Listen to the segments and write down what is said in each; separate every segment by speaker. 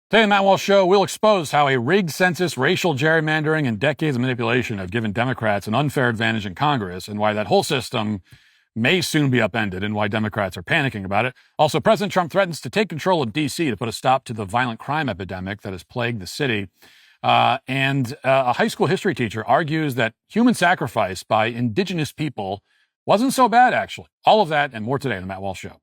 Speaker 1: Today on the Matt Walsh Show, we'll expose how a rigged census, racial gerrymandering, and decades of manipulation have given Democrats an unfair advantage in Congress, and why that whole system may soon be upended, and why Democrats are panicking about it. Also, President Trump threatens to take control of D.C. to put a stop to the violent crime epidemic that has plagued the city. And a high school history teacher argues that human sacrifice by indigenous people wasn't so bad, actually. All of that and more today on the Matt Walsh Show.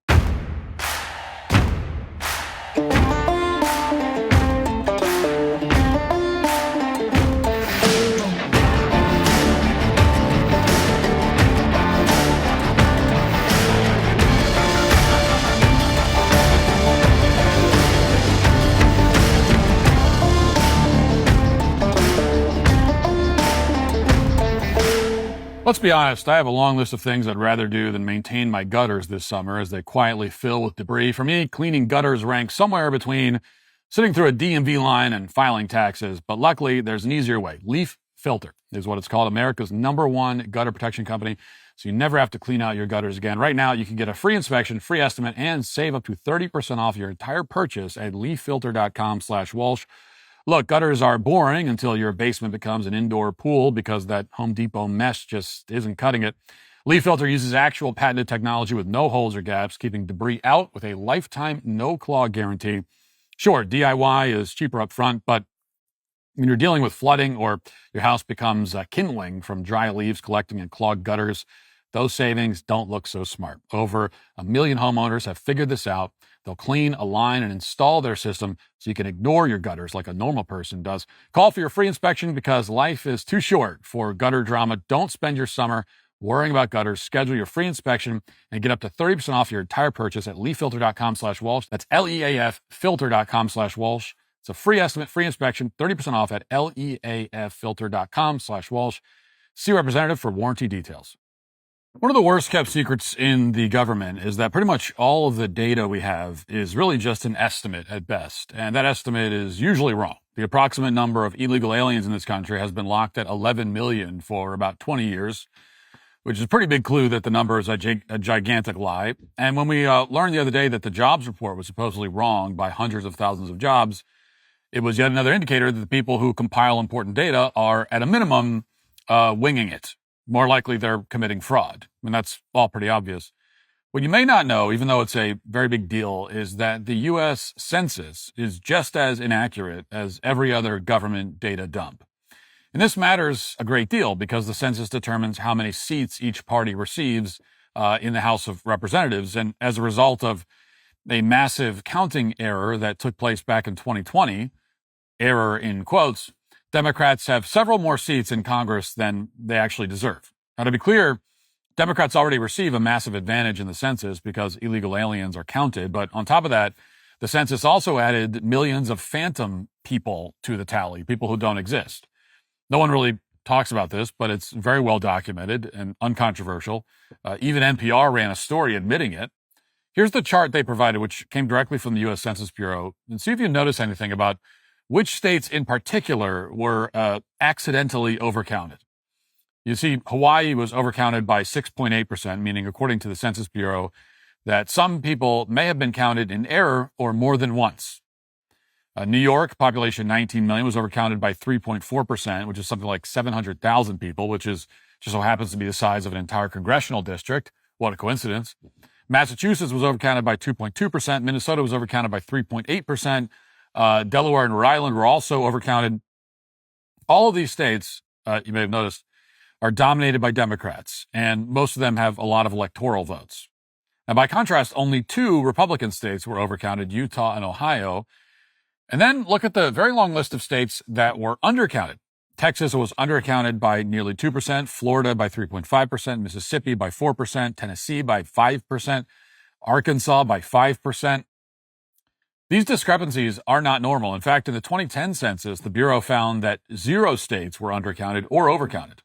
Speaker 1: Let's be honest, I have a long list of things I'd rather do than maintain my gutters this summer as they quietly fill with debris. For me, cleaning gutters ranks somewhere between sitting through a DMV line and filing taxes. But luckily, there's an easier way. Leaf Filter is what it's called, America's #1 gutter protection company. So you never have to clean out your gutters again. Right now, you can get a free inspection, free estimate, and save up to 30% off your entire purchase at leaffilter.com/Walsh. Look, gutters are boring until your basement becomes an indoor pool because that Home Depot mesh just isn't cutting it. Leaf Filter uses actual patented technology with no holes or gaps, keeping debris out with a lifetime no-clog guarantee. Sure, DIY is cheaper up front, but when you're dealing with flooding or your house becomes kindling from dry leaves collecting in clogged gutters, those savings don't look so smart. Over 1 million homeowners have figured this out. They'll clean, align, and install their system so you can ignore your gutters like a normal person does. Call for your free inspection because life is too short for gutter drama. Don't spend your summer worrying about gutters. Schedule your free inspection and get up to 30% off your entire purchase at leaffilter.com/Walsh. That's leaffilter.com/Walsh. It's a free estimate, free inspection, 30% off at leaffilter.com/Walsh. See representative for warranty details. One of the worst kept secrets in the government is that pretty much all of the data we have is really just an estimate at best. And that estimate is usually wrong. The approximate number of illegal aliens in this country has been locked at 11 million for about 20 years, which is a pretty big clue that the number is a gigantic lie. And when we learned the other day that the jobs report was supposedly wrong by hundreds of thousands of jobs, it was yet another indicator that the people who compile important data are, at a minimum, winging it. More likely they're committing fraud. And that's all pretty obvious. What you may not know, even though it's a very big deal, is that the U.S. Census is just as inaccurate as every other government data dump. And this matters a great deal because the census determines how many seats each party receives in the House of Representatives. And as a result of a massive counting error that took place back in 2020, error in quotes, Democrats have several more seats in Congress than they actually deserve. Now, to be clear, Democrats already receive a massive advantage in the census because illegal aliens are counted. But on top of that, the census also added millions of phantom people to the tally, people who don't exist. No one really talks about this, but it's very well documented and uncontroversial. Even NPR ran a story admitting it. Here's the chart they provided, which came directly from the U.S. Census Bureau. And see if you notice anything about which states in particular were accidentally overcounted. You see, Hawaii was overcounted by 6.8%, meaning, according to the Census Bureau, that some people may have been counted in error or more than once. New York, population 19 million, was overcounted by 3.4%, which is something like 700,000 people, which is just so happens to be the size of an entire congressional district. What a coincidence. Massachusetts was overcounted by 2.2%. Minnesota was overcounted by 3.8%. Delaware and Rhode Island were also overcounted. All of these states, you may have noticed, are dominated by Democrats, and most of them have a lot of electoral votes. Now, by contrast, only 2 Republican states were overcounted, Utah and Ohio. And then look at the very long list of states that were undercounted. Texas was undercounted by nearly 2%, Florida by 3.5%, Mississippi by 4%, Tennessee by 5%, Arkansas by 5%. These discrepancies are not normal. In fact, in the 2010 census, the Bureau found that 0 states were undercounted or overcounted.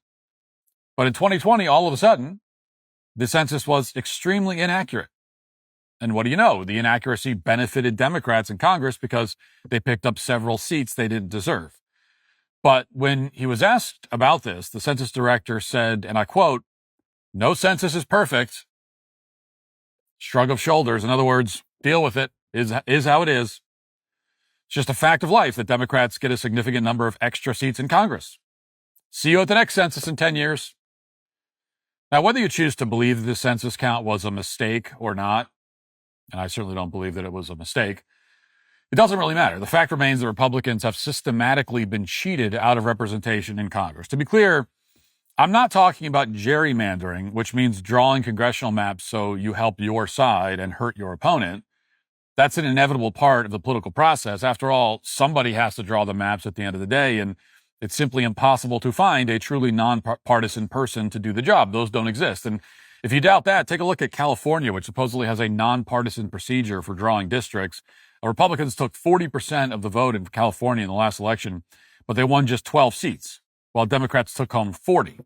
Speaker 1: But in 2020, all of a sudden, the census was extremely inaccurate. And what do you know? The inaccuracy benefited Democrats in Congress because they picked up several seats they didn't deserve. But when he was asked about this, the census director said, and I quote, "No census is perfect." Shrug of shoulders. In other words, deal with it. Is how it is. It's just a fact of life that Democrats get a significant number of extra seats in Congress. See you at the next census in 10 years. Now, whether you choose to believe that the census count was a mistake or not, and I certainly don't believe that it was a mistake, it doesn't really matter. The fact remains that Republicans have systematically been cheated out of representation in Congress. To be clear, I'm not talking about gerrymandering, which means drawing congressional maps so you help your side and hurt your opponent. That's an inevitable part of the political process. After all, somebody has to draw the maps at the end of the day, and it's simply impossible to find a truly nonpartisan person to do the job. Those don't exist. And if you doubt that, take a look at California, which supposedly has a nonpartisan procedure for drawing districts. Republicans took 40% of the vote in California in the last election, but they won just 12 seats, while Democrats took home 40.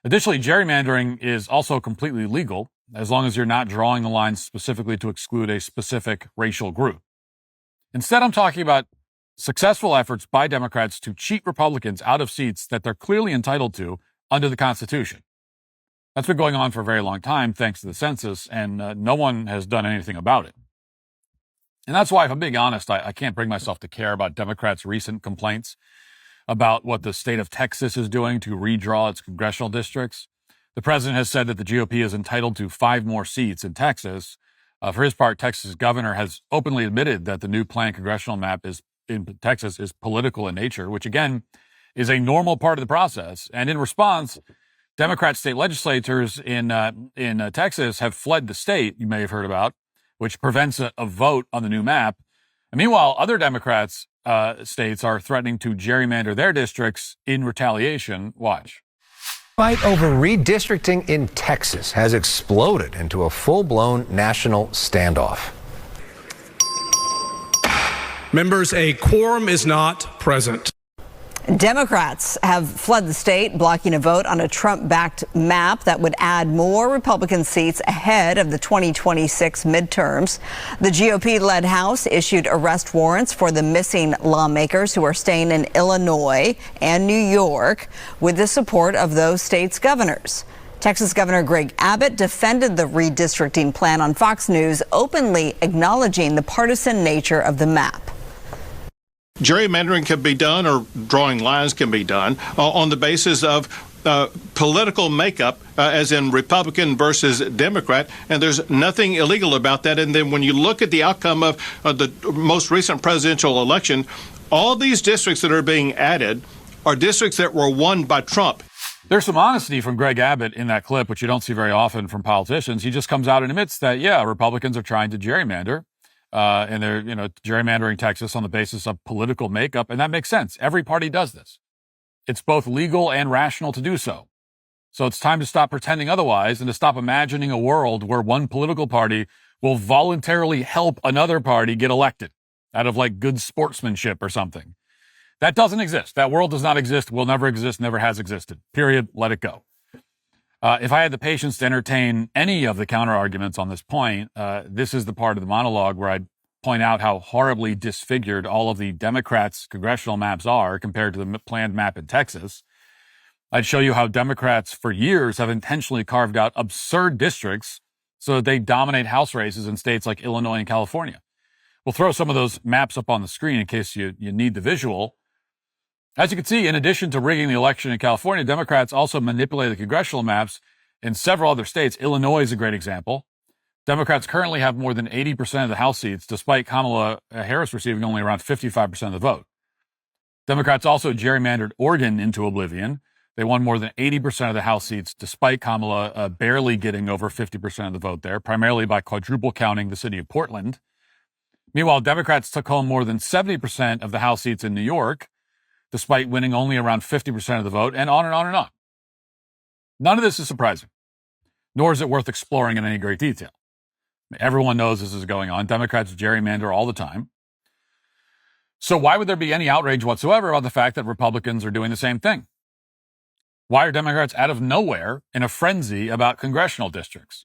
Speaker 1: Additionally, gerrymandering is also completely legal, as long as you're not drawing the lines specifically to exclude a specific racial group. Instead, I'm talking about successful efforts by Democrats to cheat Republicans out of seats that they're clearly entitled to under the Constitution. That's been going on for a very long time, thanks to the census, and no one has done anything about it. And that's why, if I'm being honest, I can't bring myself to care about Democrats' recent complaints about what the state of Texas is doing to redraw its congressional districts. The president has said that the GOP is entitled to 5 more seats in Texas. For his part, Texas governor has openly admitted that the new planned congressional map in Texas is political in nature, which again is a normal part of the process. And in response, Democrat state legislators in Texas have fled the state, you may have heard about, which prevents a vote on the new map. And meanwhile, other Democrats states are threatening to gerrymander their districts in retaliation. Watch.
Speaker 2: Fight over redistricting in Texas has exploded into a full-blown national standoff.
Speaker 3: Members, a quorum is not present.
Speaker 4: Democrats have fled the state, blocking a vote on a Trump-backed map that would add more Republican seats ahead of the 2026 midterms. The GOP-led House issued arrest warrants for the missing lawmakers who are staying in Illinois and New York with the support of those states' governors. Texas Governor Greg Abbott defended the redistricting plan on Fox News, openly acknowledging the partisan nature of the map.
Speaker 5: Gerrymandering can be done, or drawing lines can be done, on the basis of political makeup, as in Republican versus Democrat, and there's nothing illegal about that. And then when you look at the outcome of the most recent presidential election, all these districts that are being added are districts that were won by Trump.
Speaker 1: There's some honesty from Greg Abbott in that clip, which you don't see very often from politicians. He just comes out and admits that, yeah, Republicans are trying to gerrymander. And they're, gerrymandering Texas on the basis of political makeup. And that makes sense. Every party does this. It's both legal and rational to do so. So it's time to stop pretending otherwise and to stop imagining a world where one political party will voluntarily help another party get elected out of like good sportsmanship or something. That doesn't exist. That world does not exist, will never exist, never has existed. Period. Let it go. If I had the patience to entertain any of the counter arguments on this point, this is the part of the monologue where I'd point out how horribly disfigured all of the Democrats' congressional maps are compared to the planned map in Texas. I'd show you how Democrats for years have intentionally carved out absurd districts so that they dominate House races in states like Illinois and California. We'll throw some of those maps up on the screen in case you need the visual. As you can see, in addition to rigging the election in California, Democrats also manipulated congressional maps in several other states. Illinois is a great example. Democrats currently have more than 80% of the House seats, despite Kamala Harris receiving only around 55% of the vote. Democrats also gerrymandered Oregon into oblivion. They won more than 80% of the House seats, despite Kamala barely getting over 50% of the vote there, primarily by quadruple counting the city of Portland. Meanwhile, Democrats took home more than 70% of the House seats in New York, despite winning only around 50% of the vote, and on and on and on. None of this is surprising, nor is it worth exploring in any great detail. Everyone knows this is going on. Democrats gerrymander all the time. So why would there be any outrage whatsoever about the fact that Republicans are doing the same thing? Why are Democrats out of nowhere in a frenzy about congressional districts?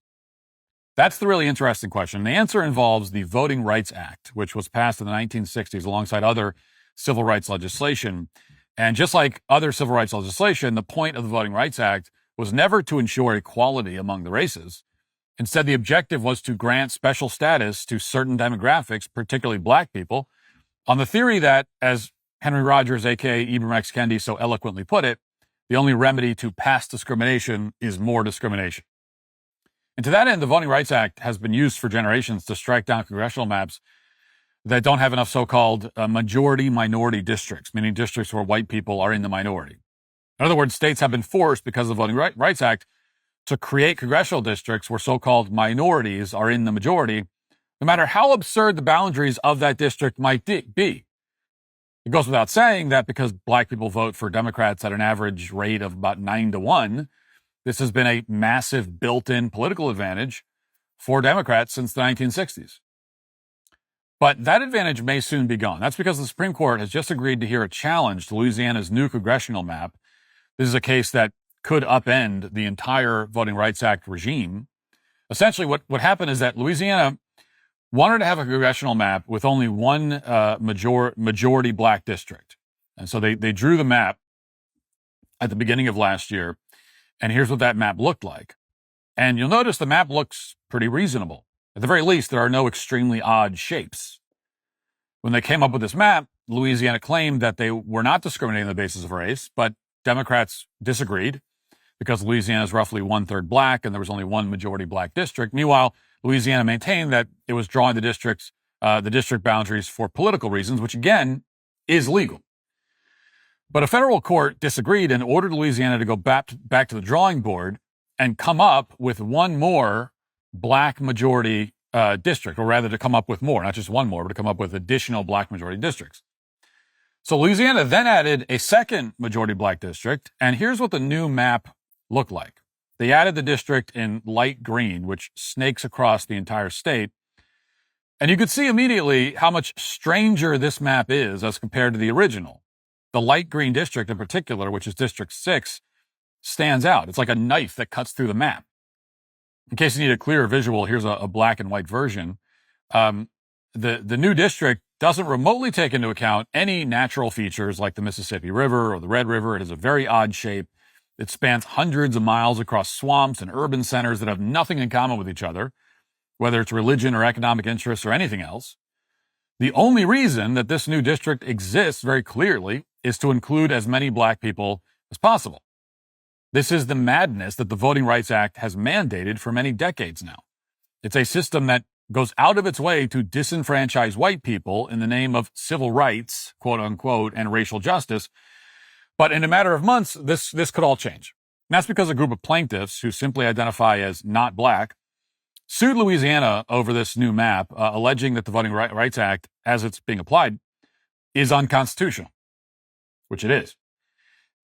Speaker 1: That's the really interesting question. The answer involves the Voting Rights Act, which was passed in the 1960s alongside other civil rights legislation. And just like other civil rights legislation, the point of the Voting Rights Act was never to ensure equality among the races. Instead, the objective was to grant special status to certain demographics, particularly black people, On the theory that, as Henry Rogers, a.k.a. Ibram X. Kendi, so eloquently put it, the only remedy to past discrimination is more discrimination. And to that end, the Voting Rights Act has been used for generations to strike down congressional maps that don't have enough so-called majority-minority districts, meaning districts where white people are in the minority. In other words, states have been forced, because of the Voting Rights Act, to create congressional districts where so-called minorities are in the majority, no matter how absurd the boundaries of that district might be. It goes without saying that because black people vote for Democrats at an average rate of about 9-1, this has been a massive built-in political advantage for Democrats since the 1960s. But that advantage may soon be gone. That's because the Supreme Court has just agreed to hear a challenge to Louisiana's new congressional map. This is a case that could upend the entire Voting Rights Act regime. Essentially, what happened is that Louisiana wanted to have a congressional map with only one majority black district. And so they drew the map at the beginning of last year. And here's what that map looked like. And you'll notice the map looks pretty reasonable. At the very least, there are no extremely odd shapes. When they came up with this map, Louisiana claimed that they were not discriminating on the basis of race, but Democrats disagreed because Louisiana is roughly 1/3 black and there was only one majority black district. Meanwhile, Louisiana maintained that it was drawing the district boundaries for political reasons, which again is legal. But a federal court disagreed and ordered Louisiana to go back to the drawing board and come up with one more black majority district, or rather to come up with more, not just one more, but to come up with additional black majority districts. So Louisiana then added a second majority black district, and here's what the new map looked like. They added the district in light green, which snakes across the entire state. And you could see immediately how much stranger this map is as compared to the original. The light green district in particular, which is District 6, stands out. It's like a knife that cuts through the map. In case you need a clearer visual, here's a black and white version. The new district doesn't remotely take into account any natural features like the Mississippi River or the Red River. It has a very odd shape. It spans hundreds of miles across swamps and urban centers that have nothing in common with each other, whether it's religion or economic interests or anything else. The only reason that this new district exists very clearly is to include as many black people as possible. This is the madness that the Voting Rights Act has mandated for many decades now. It's a system that goes out of its way to disenfranchise white people in the name of civil rights, quote unquote, and racial justice. But in a matter of months, this could all change. And that's because a group of plaintiffs who simply identify as not black sued Louisiana over this new map, alleging that the Voting Rights Act, as it's being applied, is unconstitutional, which it is.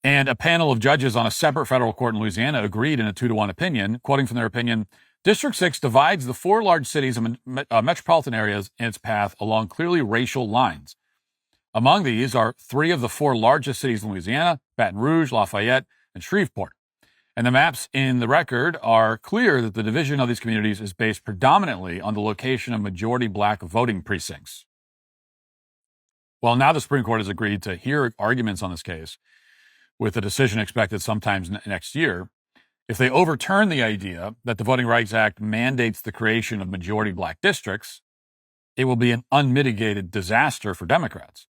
Speaker 1: And a panel of judges on a separate federal court in Louisiana agreed in a 2-1 opinion, quoting from their opinion, District 6 divides the 4 large cities and metropolitan areas in its path along clearly racial lines. Among these are 3 of the 4 largest cities in Louisiana, Baton Rouge, Lafayette, and Shreveport. And the maps in the record are clear that the division of these communities is based predominantly on the location of majority black voting precincts. Well, now the Supreme Court has agreed to hear arguments on this case, with a decision expected sometime next year. If they overturn the idea that the Voting Rights Act mandates the creation of majority black districts, it will be an unmitigated disaster for Democrats.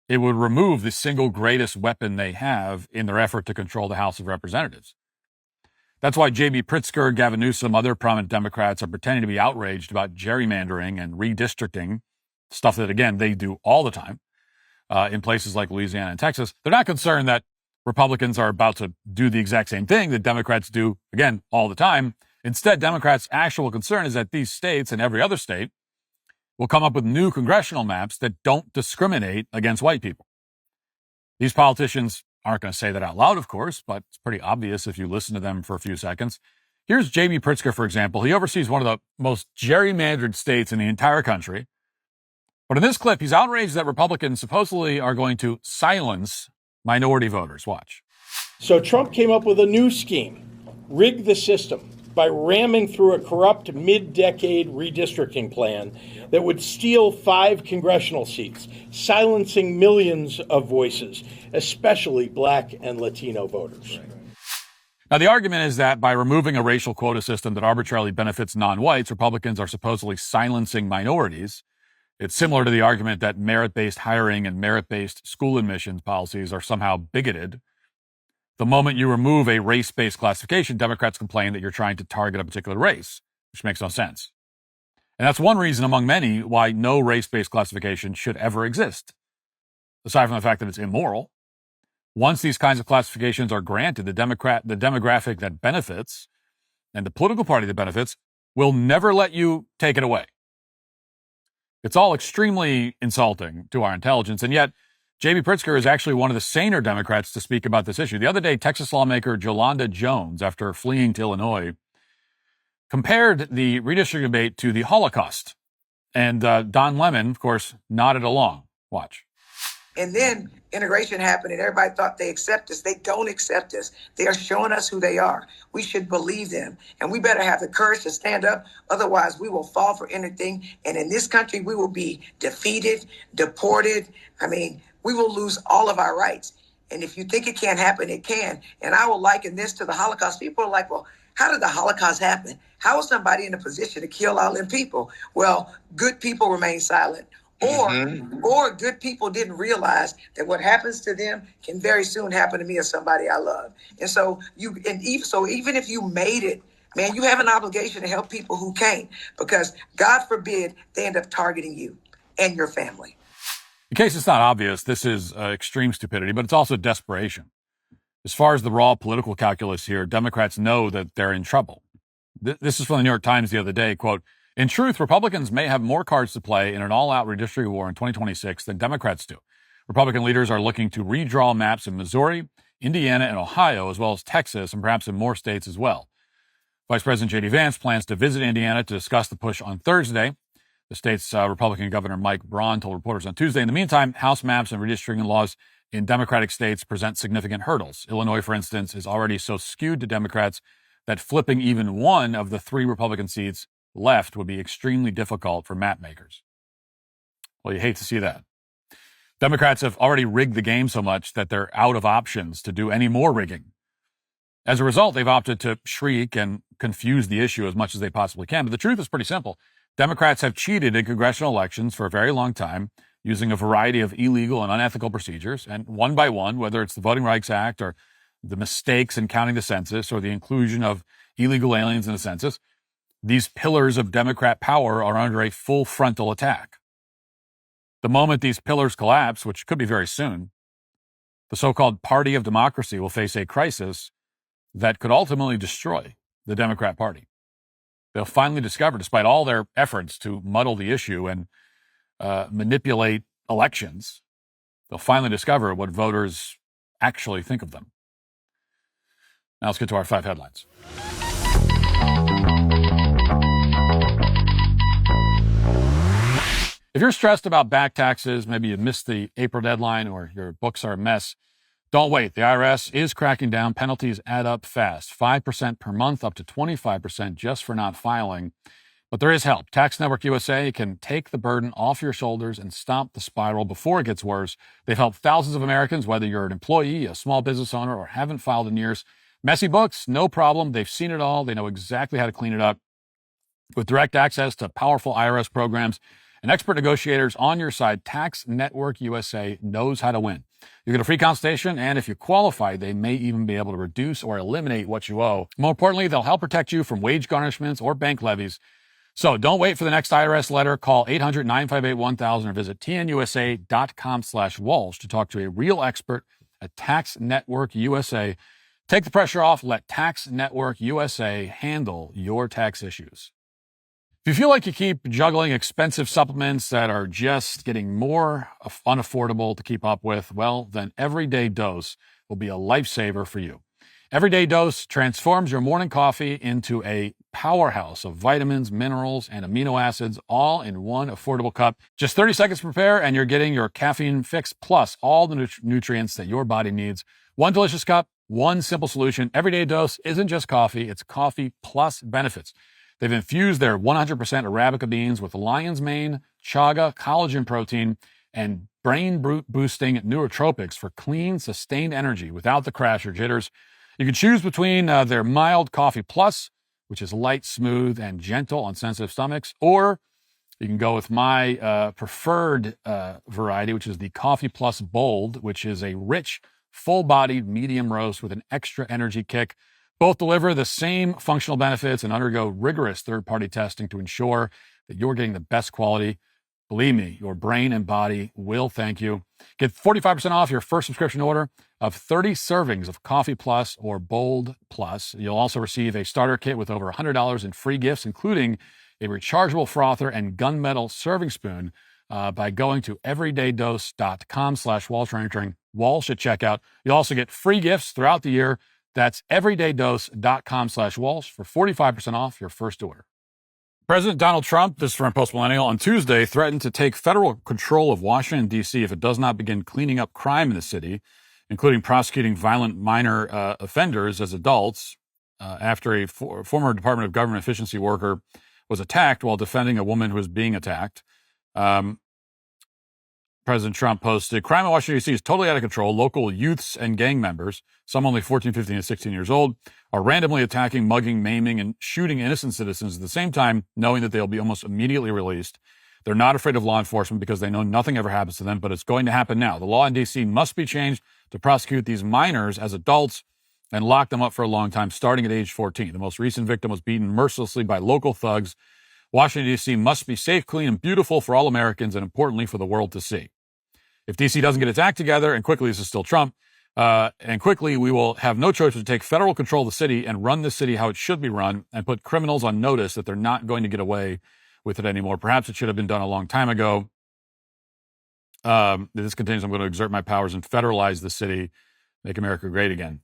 Speaker 1: It would remove the single greatest weapon they have in their effort to control the House of Representatives. That's why J.B. Pritzker, Gavin Newsom, other prominent Democrats are pretending to be outraged about gerrymandering and redistricting, stuff that, again, they do all the time in places like Louisiana and Texas. They're not concerned that Republicans are about to do the exact same thing that Democrats do, again, all the time. Instead, Democrats' actual concern is that these states and every other state will come up with new congressional maps that don't discriminate against white people. These politicians aren't going to say that out loud, of course, but it's pretty obvious if you listen to them for a few seconds. Here's J.B. Pritzker, for example. He oversees one of the most gerrymandered states in the entire country. But in this clip, he's outraged that Republicans supposedly are going to silence minority voters. Watch.
Speaker 6: So Trump came up with a new scheme, rig the system by ramming through a corrupt mid-decade redistricting plan that would steal 5 congressional seats, silencing millions of voices, especially black and Latino voters.
Speaker 1: Now, the argument is that by removing a racial quota system that arbitrarily benefits non-whites, Republicans are supposedly silencing minorities. It's similar to the argument that merit-based hiring and merit-based school admissions policies are somehow bigoted. The moment you remove a race-based classification, Democrats complain that you're trying to target a particular race, which makes no sense. And that's one reason among many why no race-based classification should ever exist. Aside from the fact that it's immoral, once these kinds of classifications are granted, the demographic that benefits and the political party that benefits will never let you take it away. It's all extremely insulting to our intelligence, and yet J.B. Pritzker is actually one of the saner Democrats to speak about this issue. The other day, Texas lawmaker Jolanda Jones, after fleeing to Illinois, compared the redistricting debate to the Holocaust. And Don Lemon, of course, nodded along. Watch.
Speaker 7: And then integration happened and everybody thought they accept us. They don't accept us. They are showing us who they are. We should believe them. And we better have the courage to stand up. Otherwise, we will fall for anything. And in this country, we will be defeated, deported. We will lose all of our rights. And if you think it can't happen, it can. And I will liken this to the Holocaust. People are like, well, how did the Holocaust happen? How was somebody in a position to kill all them people? Well, good people remain silent. Or good people didn't realize that what happens to them can very soon happen to me or somebody I love. And so even if you made it, man, you have an obligation to help people who can't, because God forbid they end up targeting you and your family.
Speaker 1: In case it's not obvious, this is extreme stupidity, but it's also desperation. As far as the raw political calculus here, Democrats know that they're in trouble. This is from the New York Times the other day, quote, "In truth, Republicans may have more cards to play in an all-out redistricting war in 2026 than Democrats do. Republican leaders are looking to redraw maps in Missouri, Indiana, and Ohio, as well as Texas, and perhaps in more states as well. Vice President J.D. Vance plans to visit Indiana to discuss the push on Thursday. The state's Republican Governor Mike Braun told reporters on Tuesday. In the meantime, House maps and redistricting laws in Democratic states present significant hurdles. Illinois, for instance, is already so skewed to Democrats that flipping even one of the 3 Republican seats left would be extremely difficult for map makers." Well, you hate to see that. Democrats have already rigged the game so much that they're out of options to do any more rigging. As a result, they've opted to shriek and confuse the issue as much as they possibly can. But the truth is pretty simple. Democrats have cheated in congressional elections for a very long time using a variety of illegal and unethical procedures. And one by one, whether it's the Voting Rights Act or the mistakes in counting the census or the inclusion of illegal aliens in the census, these pillars of Democrat power are under a full frontal attack. The moment these pillars collapse, which could be very soon, the so-called party of democracy will face a crisis that could ultimately destroy the Democrat Party. They'll finally discover, despite all their efforts to muddle the issue and manipulate elections, they'll finally discover what voters actually think of them. Now let's get to our 5 headlines. If you're stressed about back taxes, maybe you missed the April deadline or your books are a mess, don't wait. The IRS is cracking down. Penalties add up fast. 5% per month, up to 25% just for not filing. But there is help. Tax Network USA can take the burden off your shoulders and stop the spiral before it gets worse. They've helped thousands of Americans, whether you're an employee, a small business owner, or haven't filed in years. Messy books, no problem. They've seen it all. They know exactly how to clean it up. With direct access to powerful IRS programs and expert negotiators on your side, Tax Network USA knows how to win. You get a free consultation, and if you qualify, they may even be able to reduce or eliminate what you owe. More importantly, they'll help protect you from wage garnishments or bank levies. So don't wait for the next IRS letter. Call 800-958-1000 or visit tnusa.com/Walsh to talk to a real expert at Tax Network USA. Take the pressure off. Let Tax Network USA handle your tax issues. If you feel like you keep juggling expensive supplements that are just getting more unaffordable to keep up with, well, then Everyday Dose will be a lifesaver for you. Everyday Dose transforms your morning coffee into a powerhouse of vitamins, minerals, and amino acids, all in one affordable cup. Just 30 seconds to prepare, and you're getting your caffeine fix plus all the nutrients that your body needs. One delicious cup, one simple solution. Everyday Dose isn't just coffee, it's coffee plus benefits. They've infused their 100% Arabica beans with lion's mane, chaga, collagen protein, and brain-boosting nootropics for clean, sustained energy without the crash or jitters. You can choose between their mild coffee plus, which is light, smooth, and gentle on sensitive stomachs, or You can go with my preferred variety, which is the Coffee Plus Bold, which is a rich, full-bodied medium roast with an extra energy kick. Both deliver the same functional benefits and undergo rigorous third-party testing to ensure that you're getting the best quality. Believe me, your brain and body will thank you. Get 45% off your first subscription order of 30 servings of Coffee Plus or Bold Plus. You'll also receive a starter kit with over $100 in free gifts, including a rechargeable frother and gunmetal serving spoon by going to everydaydose.com/Walsh or entering Walsh at checkout. You'll also get free gifts throughout the year. That's everydaydose.com/Walsh for 45% off your first order. President Donald Trump, this is from Post Millennial, on Tuesday threatened to take federal control of Washington, D.C. if it does not begin cleaning up crime in the city, including prosecuting violent minor offenders as adults after a former Department of Government Efficiency worker was attacked while defending a woman who was being attacked. President Trump posted, crime in Washington, D.C. is totally out of control. Local youths and gang members, some only 14, 15, and 16 years old, are randomly attacking, mugging, maiming, and shooting innocent citizens at the same time, knowing that they'll be almost immediately released. They're not afraid of law enforcement because they know nothing ever happens to them, but it's going to happen now. The law in D.C. must be changed to prosecute these minors as adults and lock them up for a long time, starting at age 14. The most recent victim was beaten mercilessly by local thugs. Washington, D.C. must be safe, clean, and beautiful for all Americans, and importantly, for the world to see. If D.C. doesn't get its act together, and quickly, this is still Trump, and quickly we will have no choice but to take federal control of the city and run the city how it should be run and put criminals on notice that they're not going to get away with it anymore. Perhaps it should have been done a long time ago. This continues, I'm going to exert my powers and federalize the city, make America great again.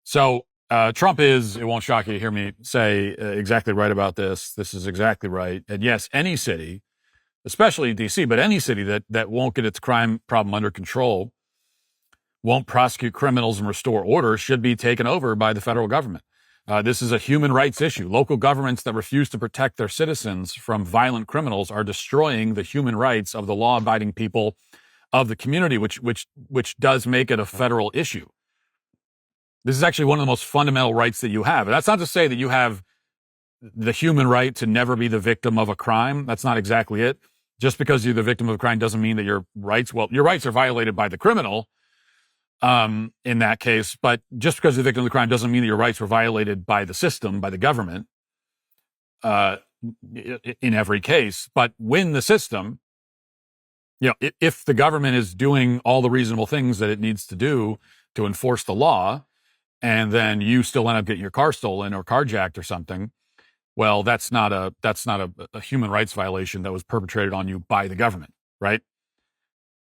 Speaker 1: So Trump is, it won't shock you to hear me say exactly right about this. This is exactly right. And yes, any city, especially D.C., but any city that won't get its crime problem under control, won't prosecute criminals and restore order, should be taken over by the federal government. This is a human rights issue. Local governments that refuse to protect their citizens from violent criminals are destroying the human rights of the law-abiding people of the community, which does make it a federal issue. This is actually one of the most fundamental rights that you have. And that's not to say that you have the human right to never be the victim of a crime. That's not exactly it. Just because you're the victim of a crime doesn't mean that your rights are violated by the criminal in that case. But just because you're the victim of the crime doesn't mean that your rights were violated by the system, by the government in every case. But when the system, if the government is doing all the reasonable things that it needs to do to enforce the law, and then you still end up getting your car stolen or carjacked or something, well, that's not a human rights violation that was perpetrated on you by the government, right?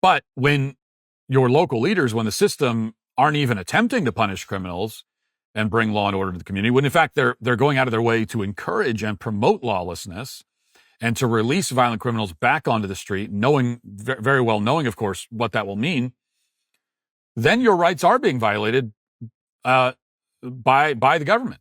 Speaker 1: But when your local leaders, when the system aren't even attempting to punish criminals and bring law and order to the community, when in fact they're going out of their way to encourage and promote lawlessness and to release violent criminals back onto the street, knowing very well, of course, what that will mean, then your rights are being violated by the government.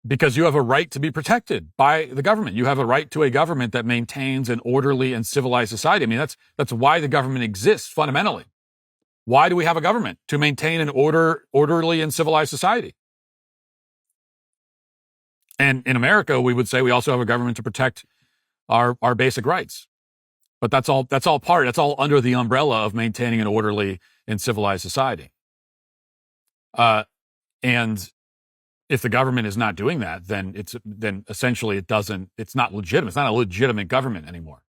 Speaker 1: Because you have a right to be protected by the government. You have a right to a government that maintains an orderly and civilized society. I mean, that's why the government exists fundamentally. Why do we have a government? To maintain an orderly and civilized society. And in America, we would say we also have a government to protect our basic rights. But that's all under the umbrella of maintaining an orderly and civilized society. And if the government is not doing that, then essentially it's not legitimate. It's not a legitimate government anymore.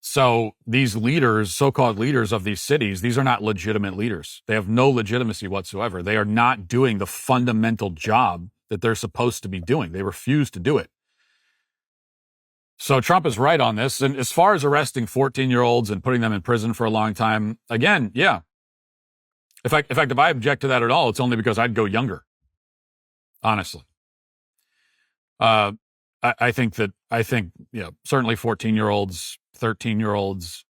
Speaker 1: So these leaders, so-called leaders of these cities, these are not legitimate leaders. They have no legitimacy whatsoever. They are not doing the fundamental job that they're supposed to be doing. They refuse to do it. So Trump is right on this. And as far as arresting 14-year-olds and putting them in prison for a long time, again, yeah. In fact, if I object to that at all, it's only because I'd go younger. Honestly, I think certainly 14-year-olds, 13-year-olds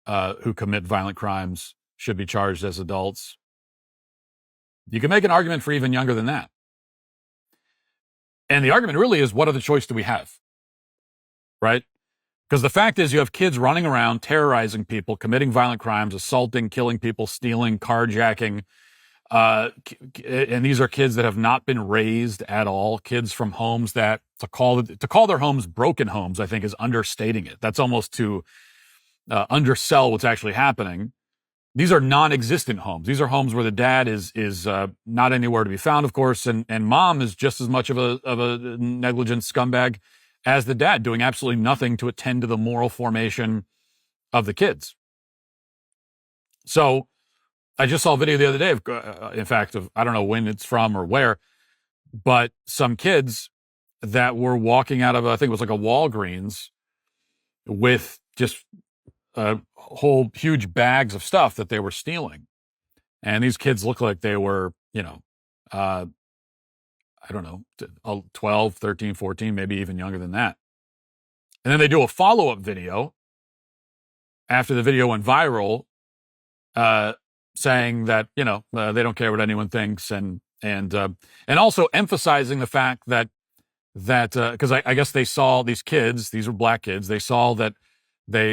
Speaker 1: who commit violent crimes should be charged as adults. You can make an argument for even younger than that. And the argument really is, what other choice do we have? Right? Because the fact is, you have kids running around, terrorizing people, committing violent crimes, assaulting, killing people, stealing, carjacking, And these are kids that have not been raised at all. Kids from homes that to call their homes broken homes, I think, is understating it. That's almost to undersell what's actually happening. These are non-existent homes. These are homes where the dad is not anywhere to be found, of course, and mom is just as much of a negligent scumbag as the dad, doing absolutely nothing to attend to the moral formation of the kids. So I just saw a video the other day, in fact, of I don't know when it's from or where, but some kids that were walking out of, I think it was like a Walgreens with just whole huge bags of stuff that they were stealing. And these kids look like they were, I don't know, 12, 13, 14, maybe even younger than that. And then they do a follow-up video after the video went viral, saying that, they don't care what anyone thinks. And also emphasizing the fact that because I guess they saw these kids, these were black kids, they saw that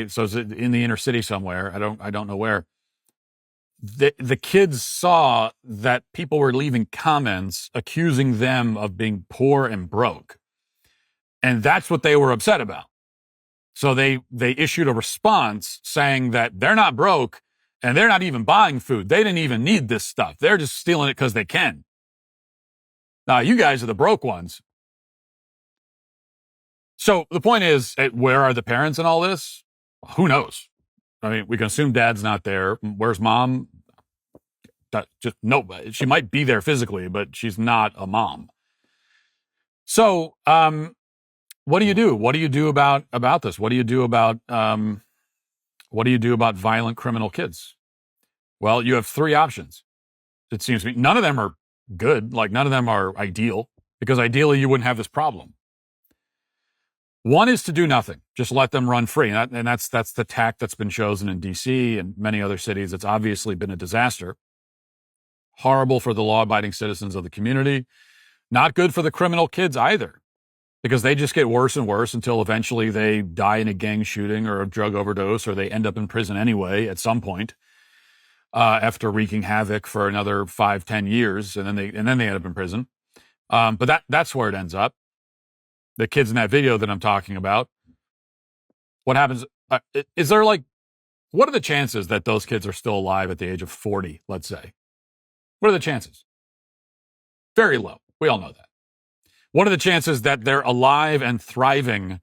Speaker 1: so it's in the inner city somewhere. I don't know where. The kids saw that people were leaving comments accusing them of being poor and broke. And that's what they were upset about. So they issued a response saying that they're not broke and they're not even buying food. They didn't even need this stuff. They're just stealing it because they can. Now, you guys are the broke ones. So the point is, where are the parents in all this? Who knows? I mean, we can assume dad's not there. Where's mom? No, she might be there physically, but she's not a mom. So, what do you do? What do you do about this? What do you do about violent criminal kids? Well, you have three options. It seems to me none of them are good. Like none of them are ideal, because ideally you wouldn't have this problem. One is to do nothing, just let them run free. And that's the tack that's been chosen in DC and many other cities. It's obviously been a disaster. Horrible for the law-abiding citizens of the community. Not good for the criminal kids either, because they just get worse and worse until eventually they die in a gang shooting or a drug overdose, or they end up in prison anyway at some point after wreaking havoc for another 5-10 years, and then they end up in prison. But that's where it ends up. The kids in that video that I'm talking about, what happens? Is there what are the chances that those kids are still alive at the age of 40, let's say? What are the chances? Very low. We all know that. What are the chances that they're alive and thriving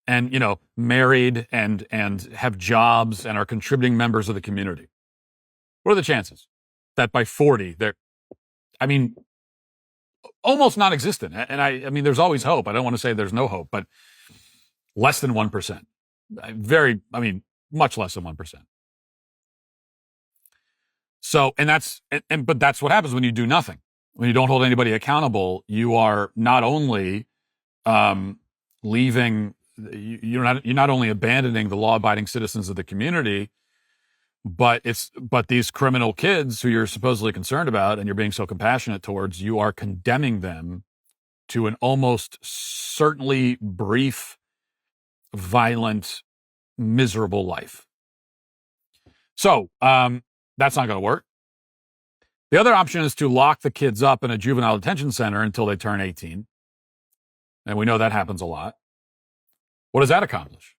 Speaker 1: and, married and have jobs and are contributing members of the community? What are the chances that by 40, almost non-existent. And I mean, there's always hope. I don't want to say there's no hope, but less than 1%. Much less than 1%. So, but that's what happens when you do nothing. When you don't hold anybody accountable, you are not only you're not only abandoning the law-abiding citizens of the community, but these criminal kids who you're supposedly concerned about and you're being so compassionate towards, you are condemning them to an almost certainly brief, violent, miserable life. So that's not going to work. The other option is to lock the kids up in a juvenile detention center until they turn 18. And we know that happens a lot. What does that accomplish?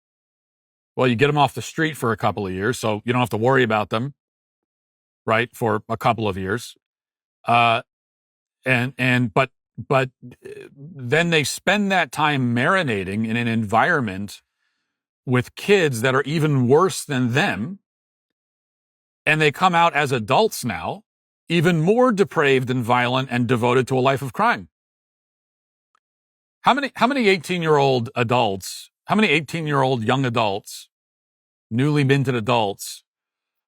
Speaker 1: Well, you get them off the street for a couple of years, so you don't have to worry about them, right, for a couple of years. But then they spend that time marinating in an environment with kids that are even worse than them, and they come out as adults now, even more depraved and violent and devoted to a life of crime. How many 18-year-old adults, how many 18-year-old young adults, newly minted adults,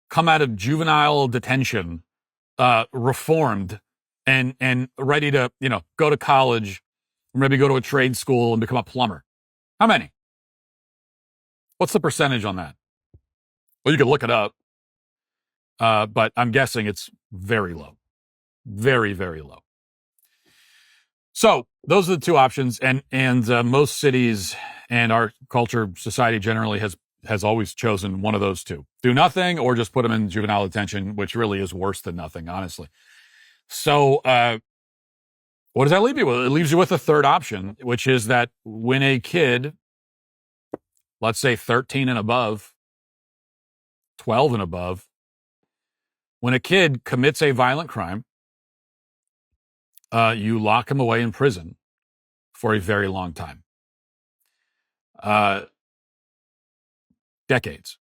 Speaker 1: come out of juvenile detention, reformed and ready to, go to college, maybe go to a trade school and become a plumber? How many? What's the percentage on that? Well, you could look it up. But I'm guessing it's very low. Very, very low. So those are the two options. And most cities and our culture, society generally has always chosen one of those two. Do nothing or just put them in juvenile detention, which really is worse than nothing, honestly. So what does that leave you with? It leaves you with a third option, which is that when a kid, let's say 13 and above, 12 and above, when a kid commits a violent crime, you lock him away in prison for a very long time. Decades.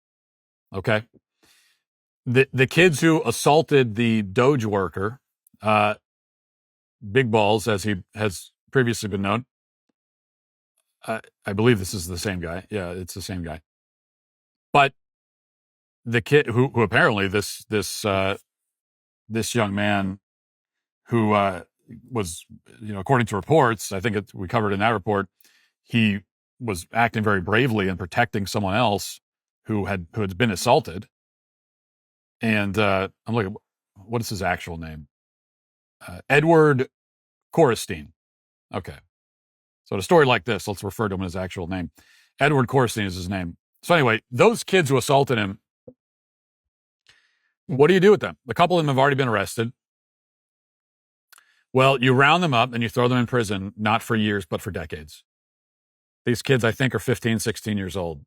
Speaker 1: Okay? The kids who assaulted the Doge worker, Big Balls, as he has previously been known, I believe this is the same guy. Yeah, it's the same guy. But the kid who apparently this young man who was, according to reports, I think we covered in that report, he was acting very bravely and protecting someone else who had been assaulted. And I'm looking, what is his actual name? Edward Korestein. Okay. So in a story like this, let's refer to him in his actual name. Edward Korestein is his name. So anyway, those kids who assaulted him, what do you do with them? A couple of them have already been arrested. Well, you round them up and you throw them in prison, not for years, but for decades. These kids, I think, are 15, 16 years old.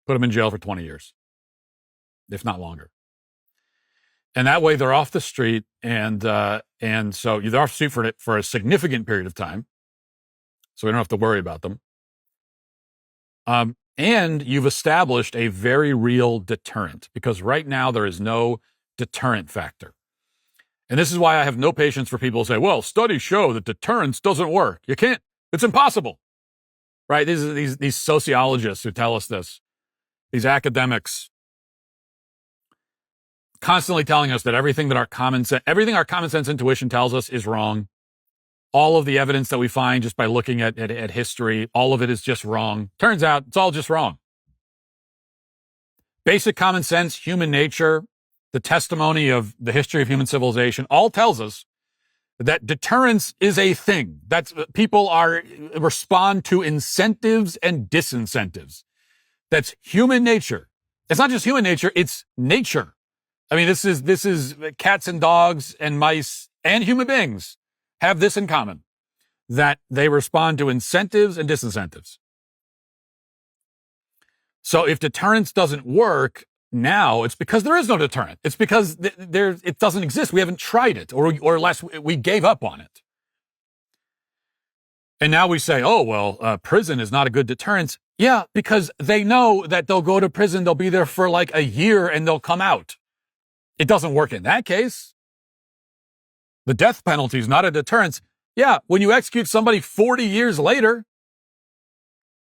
Speaker 1: Put them in jail for 20 years, if not longer. And that way they're off the street, and so they're off the street for a significant period of time, so we don't have to worry about them. And you've established a very real deterrent, because right now there is no deterrent factor. And this is why I have no patience for people who say, well, studies show that deterrence doesn't work. You can't. It's impossible. Right? These sociologists who tell us this, these academics, constantly telling us that everything our common sense intuition tells us is wrong. All of the evidence that we find just by looking at history, all of it is just wrong. Turns out it's all just wrong. Basic common sense, human nature, the testimony of the history of human civilization all tells us that deterrence is a thing. That's people respond to incentives and disincentives. That's human nature. It's not just human nature, it's nature. I mean, this is cats and dogs and mice and human beings have this in common, that they respond to incentives and disincentives. So if deterrence doesn't work now, it's because there is no deterrent. It's because it doesn't exist. We haven't tried it, or less we gave up on it. And now we say, oh, well, prison is not a good deterrence. Yeah, because they know that they'll go to prison, they'll be there for like a year, and they'll come out. It doesn't work in that case. The death penalty is not a deterrence. Yeah, when you execute somebody 40 years later,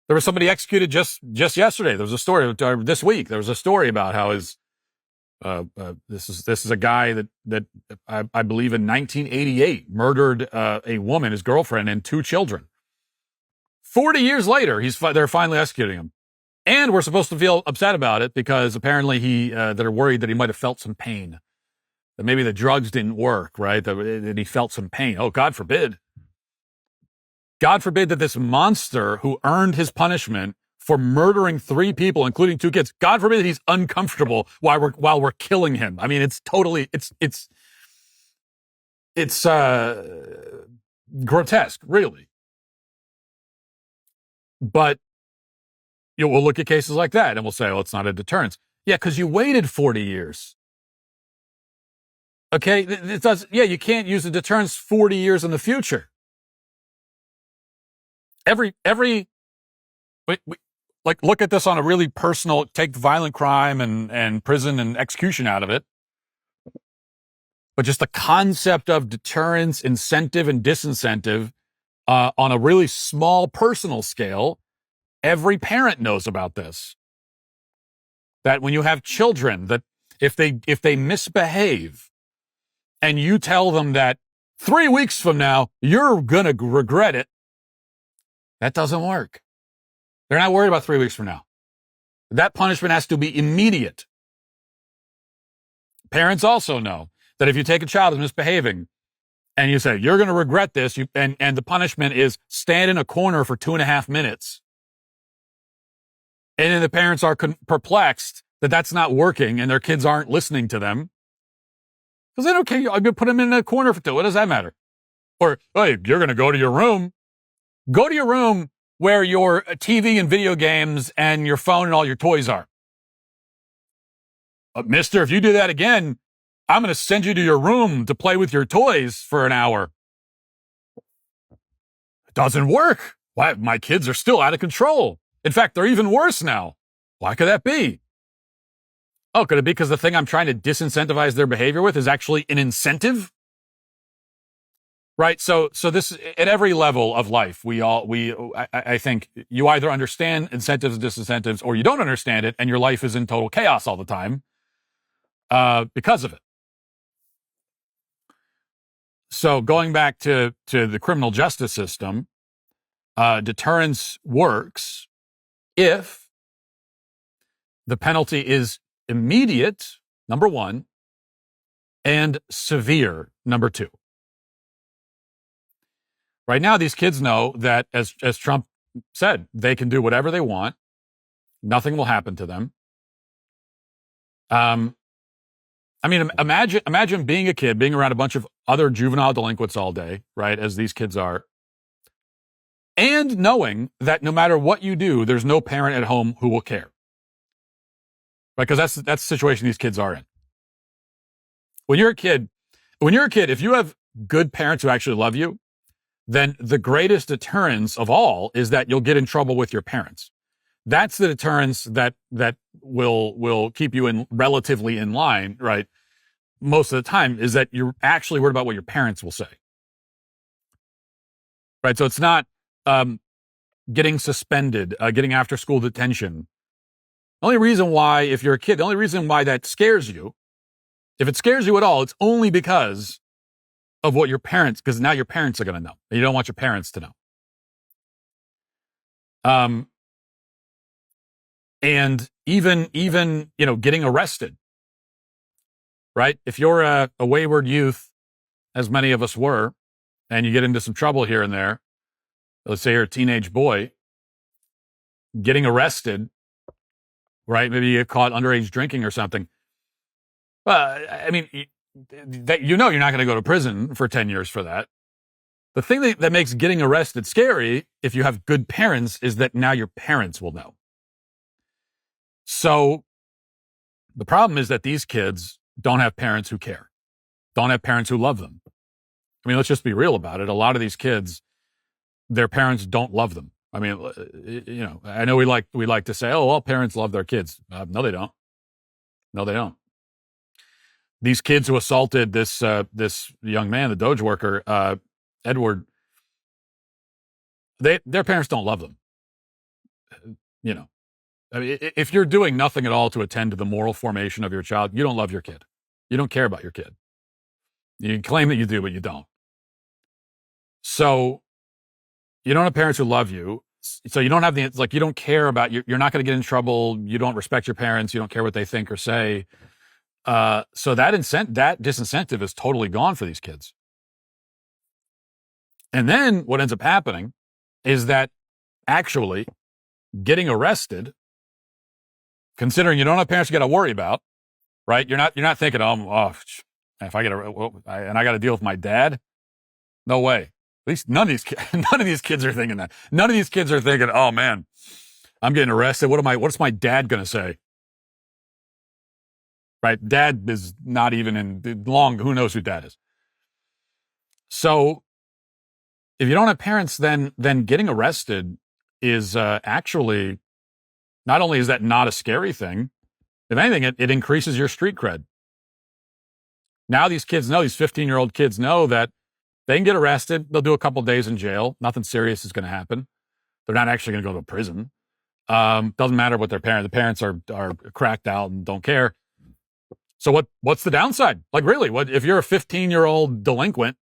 Speaker 1: there was somebody executed just yesterday. There was a story this week. There was a story about how this is a guy that I believe in 1988 murdered a woman, his girlfriend, and 2 children. 40 years later, they're finally executing him. And we're supposed to feel upset about it because apparently they're worried that he might have felt some pain, that maybe the drugs didn't work, right? That he felt some pain. Oh, God forbid. God forbid that this monster who earned his punishment for murdering 3 people, including 2 kids, God forbid that he's uncomfortable while we're killing him. I mean, it's totally, it's grotesque, really. But we'll look at cases like that and we'll say, oh, it's not a deterrence. Yeah, because you waited 40 years. Okay, you can't use a deterrence 40 years in the future. Look at this on a really personal, take violent crime and prison and execution out of it. But just the concept of deterrence, incentive, and disincentive on a really small personal scale. Every parent knows about this. That when you have children, that if they misbehave and you tell them that 3 weeks from now, you're going to regret it, that doesn't work. They're not worried about 3 weeks from now. That punishment has to be immediate. Parents also know that if you take a child who's misbehaving and you say, you're going to regret this, and the punishment is stand in a corner for 2.5 minutes. And then the parents are perplexed that that's not working and their kids aren't listening to them. Because they don't care. I'm going to put them in a corner for 2. What does that matter? Or, hey, you're going to go to your room. Go to your room where your TV and video games and your phone and all your toys are. Mister, if you do that again, I'm going to send you to your room to play with your toys for an hour. It doesn't work. Why? My kids are still out of control. In fact, they're even worse now. Why could that be? Oh, could it be because the thing I'm trying to disincentivize their behavior with is actually an incentive? Right. So this, at every level of life, I think you either understand incentives and disincentives, or you don't understand it, and your life is in total chaos all the time because of it. So going back to the criminal justice system, deterrence works if the penalty is immediate, number one, and severe, number two. Right now, these kids know that, as Trump said, they can do whatever they want. Nothing will happen to them. I mean, imagine being a kid, being around a bunch of other juvenile delinquents all day, right, as these kids are, and knowing that no matter what you do, there's no parent at home who will care. Right? Because that's the situation these kids are in. When you're a kid, if you have good parents who actually love you, then the greatest deterrence of all is that you'll get in trouble with your parents. That's the deterrence that will keep you in relatively in line, right? Most of the time, is that you're actually worried about what your parents will say. Right? So it's not getting suspended, getting after school detention. The only reason why, if you're a kid, the only reason why that scares you, if it scares you at all, it's only because of what your parents, because now your parents are going to know. And you don't want your parents to know. And even, getting arrested, right? If you're a wayward youth, as many of us were, and you get into some trouble here and there, let's say you're a teenage boy, getting arrested, right? Maybe you get caught underage drinking or something. I mean, that you're not going to go to prison for 10 years for that. The thing that makes getting arrested scary, if you have good parents, is that now your parents will know. So the problem is that these kids don't have parents who care, don't have parents who love them. I mean, let's just be real about it. A lot of these kids, their parents don't love them. I mean, I know we like to say, oh, all parents love their kids. No, they don't. No, they don't. These kids who assaulted this young man, the Doge worker, Edward, their parents don't love them. I mean, if you're doing nothing at all to attend to the moral formation of your child, you don't love your kid. You don't care about your kid. You can claim that you do, but you don't. So you don't have parents who love you. So you don't have you don't care about, you're not going to get in trouble. You don't respect your parents. You don't care what they think or say. So that disincentive is totally gone for these kids. And then what ends up happening is that actually getting arrested, considering you don't have parents you got to worry about, right? You're not thinking, if I and I got to deal with my dad. No way. At least none of these kids are thinking that. None of these kids are thinking, oh man, I'm getting arrested. What's my dad going to say? Right? Dad is not even in long. Who knows who dad is? So if you don't have parents, then getting arrested is actually, not only is that not a scary thing, if anything, it increases your street cred. Now these kids know, these 15-year-old kids know that they can get arrested. They'll do a couple days in jail. Nothing serious is going to happen. They're not actually going to go to prison. Doesn't matter what the parents are cracked out and don't care. So what's the downside? Like really, if you're a 15-year-old delinquent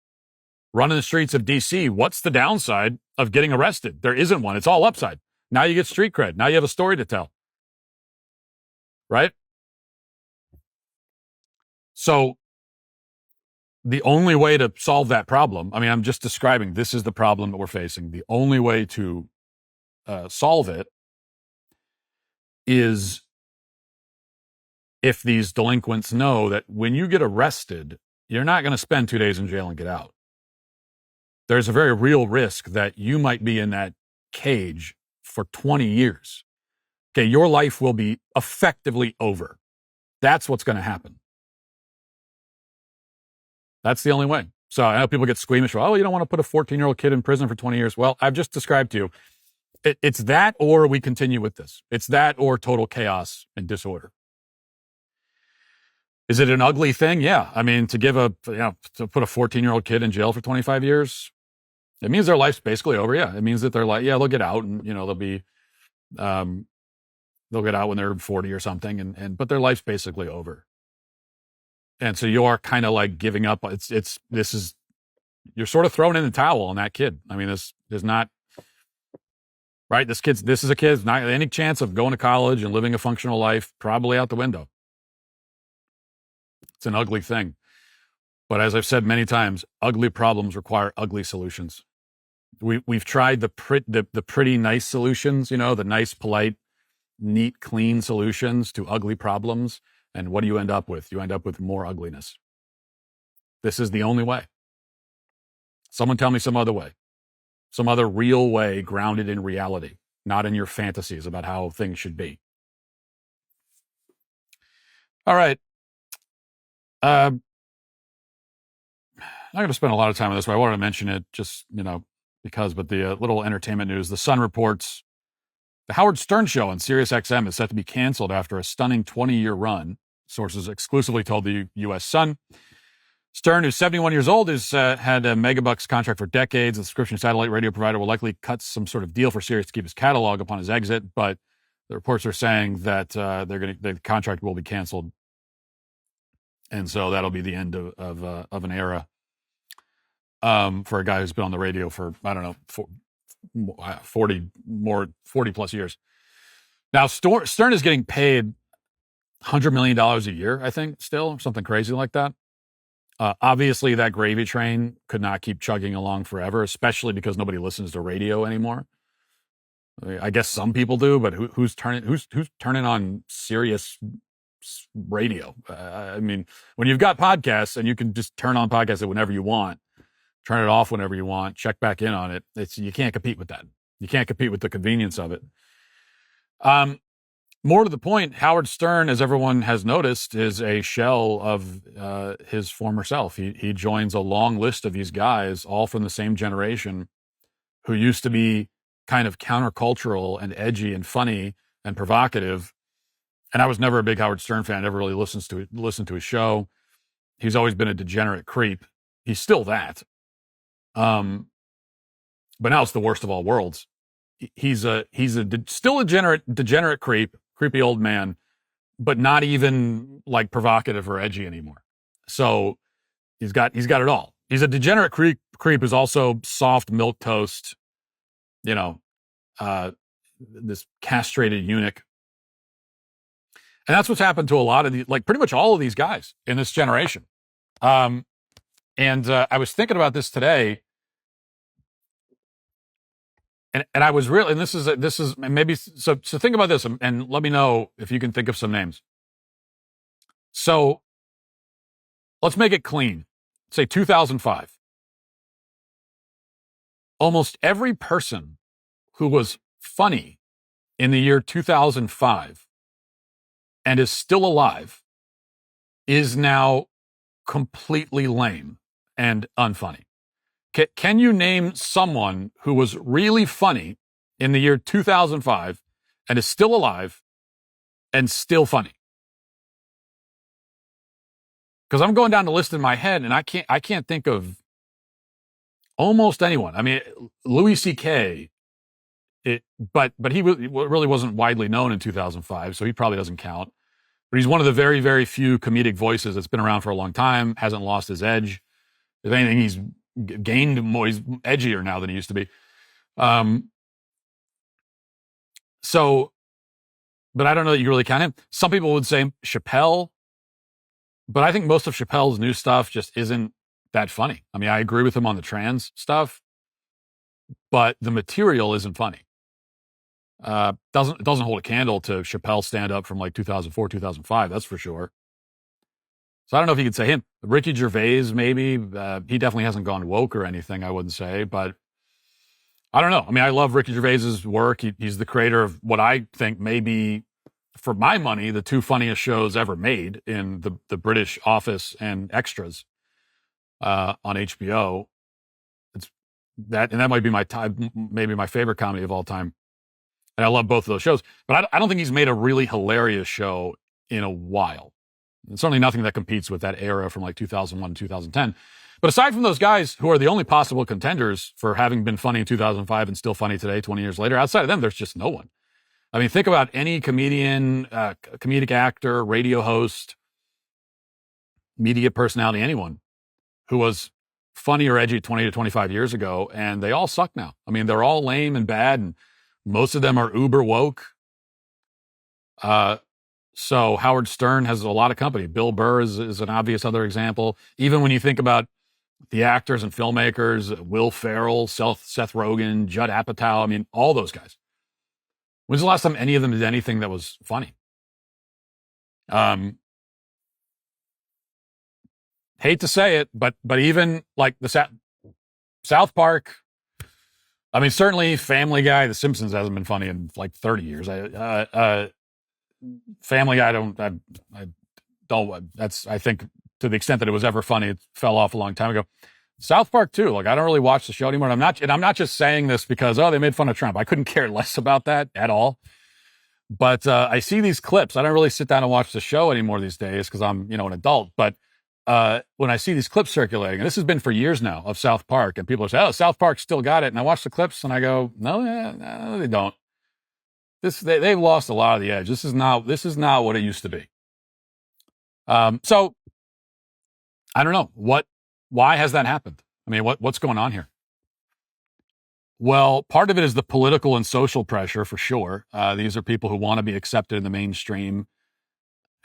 Speaker 1: running the streets of DC, what's the downside of getting arrested? There isn't one. It's all upside. Now you get street cred. Now you have a story to tell. Right? So the only way to solve that problem, I mean, I'm just describing, this is the problem that we're facing. The only way to solve it is if these delinquents know that when you get arrested, you're not going to spend 2 days in jail and get out. There's a very real risk that you might be in that cage for 20 years. Okay, your life will be effectively over. That's what's going to happen. That's the only way. So I know people get squeamish. Oh, you don't want to put a 14-year-old kid in prison for 20 years. Well, I've just described to you. It's that or we continue with this. It's that or total chaos and disorder. Is it an ugly thing? Yeah. I mean, to put a 14-year-old kid in jail for 25 years, it means their life's basically over. Yeah. It means that they're like, they'll get out and, they'll get out when they're 40 or something. But their life's basically over. And so you're kind of like giving up. You're sort of throwing in the towel on that kid. I mean, this is not, right? This is a kid's not any chance of going to college and living a functional life, probably out the window. It's an ugly thing. But as I've said many times, ugly problems require ugly solutions. We've tried the pretty nice solutions, the nice, polite, neat, clean solutions to ugly problems. And what do you end up with? You end up with more ugliness. This is the only way. Someone tell me some other way. Some other real way grounded in reality, not in your fantasies about how things should be. All right. I'm not going to spend a lot of time on this, but I wanted to mention it just, but the little entertainment news, The Sun reports the Howard Stern show on Sirius XM is set to be canceled after a stunning 20-year run. Sources exclusively told the U.S. Sun. Stern, who's 71 years old, has had a megabucks contract for decades. The subscription satellite radio provider will likely cut some sort of deal for Sirius to keep his catalog upon his exit, but the reports are saying that the contract will be canceled. And so that'll be the end of an era for a guy who's been on the radio for, 40 plus years. Now, Stern is getting paid $100 million a year, I think, still, something crazy like that. Obviously, that gravy train could not keep chugging along forever, especially because nobody listens to radio anymore. I guess some people do, but who's turning on Sirius radio? I mean, when you've got podcasts and you can just turn on podcasts whenever you want, turn it off whenever you want, check back in on it. You can't compete with that. You can't compete with the convenience of it. More to the point, Howard Stern, as everyone has noticed, is a shell of his former self. He joins a long list of these guys, all from the same generation, who used to be kind of countercultural and edgy and funny and provocative. And I was never a big Howard Stern fan. I never really listened to his show. He's always been a degenerate creep. He's still that. But now it's the worst of all worlds. He's still a degenerate creepy old man, but not even like provocative or edgy anymore. So he's got it all. He's a degenerate creep who's also soft milquetoast, this castrated eunuch. And that's what's happened to a lot of pretty much all of these guys in this generation. And I was thinking about this today. And I was really, and this is maybe, so think about this and let me know if you can think of some names. So let's make it clean. Say 2005. Almost every person who was funny in the year 2005 and is still alive is now completely lame and unfunny. Can you name someone who was really funny in the year 2005 and is still alive and still funny? Because I'm going down the list in my head and I can't think of almost anyone. I mean, Louis C.K., but he really wasn't widely known in 2005, so he probably doesn't count. But he's one of the very, very few comedic voices that's been around for a long time, hasn't lost his edge. If anything, he's gained more, he's edgier now than he used to be. So, but I don't know that you really count him. Some people would say Chappelle, but I think most of Chappelle's new stuff just isn't that funny. I mean, I agree with him on the trans stuff, but the material isn't funny. Doesn't hold a candle to Chappelle's stand-up from like 2004, 2005, that's for sure. So I don't know if you could say him. Ricky Gervais, maybe. He definitely hasn't gone woke or anything, I wouldn't say. But I don't know. I mean, I love Ricky Gervais's work. He's the creator of what I think may be, for my money, the two funniest shows ever made in the British Office and Extras on HBO. It's that, and that might be maybe my favorite comedy of all time. And I love both of those shows. But I don't think he's made a really hilarious show in a while. And certainly nothing that competes with that era from like 2001 to 2010. But aside from those guys who are the only possible contenders for having been funny in 2005 and still funny today, 20 years later, outside of them, there's just no one. I mean, think about any comedian, comedic actor, radio host, media personality, anyone who was funny or edgy 20 to 25 years ago, and they all suck now. I mean, they're all lame and bad, and most of them are uber woke. So Howard Stern has a lot of company. Bill Burr is an obvious other example. Even when you think about the actors and filmmakers, Will Ferrell, Seth Rogen, Judd Apatow, I mean, all those guys. When's the last time any of them did anything that was funny? Hate to say it, but even like the South Park, I mean, certainly Family Guy, The Simpsons hasn't been funny in like 30 years. Family Guy, I think to the extent that it was ever funny, it fell off a long time ago. South Park too. Like, I don't really watch the show anymore. And I'm not just saying this because, they made fun of Trump. I couldn't care less about that at all. But I see these clips. I don't really sit down and watch the show anymore these days because I'm, an adult. But when I see these clips circulating, and this has been for years now, of South Park, and people say, South Park still got it. And I watch the clips and I go, no, they don't. They've lost a lot of the edge. This is not what it used to be. So I don't know why has that happened? I mean, what's going on here? Well, part of it is the political and social pressure for sure. These are people who want to be accepted in the mainstream.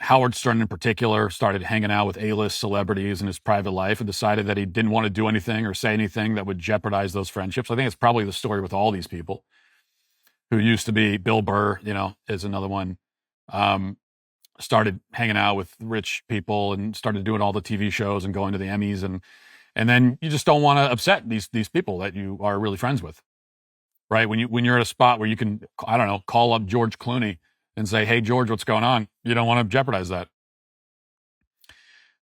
Speaker 1: Howard Stern in particular started hanging out with A-list celebrities in his private life and decided that he didn't want to do anything or say anything that would jeopardize those friendships. I think it's probably the story with all these people who used to be. Bill Burr, is another one. Started hanging out with rich people and started doing all the TV shows and going to the Emmys. And then you just don't want to upset these people that you are really friends with, right? When you're at a spot where you can, call up George Clooney and say, hey, George, what's going on? You don't want to jeopardize that.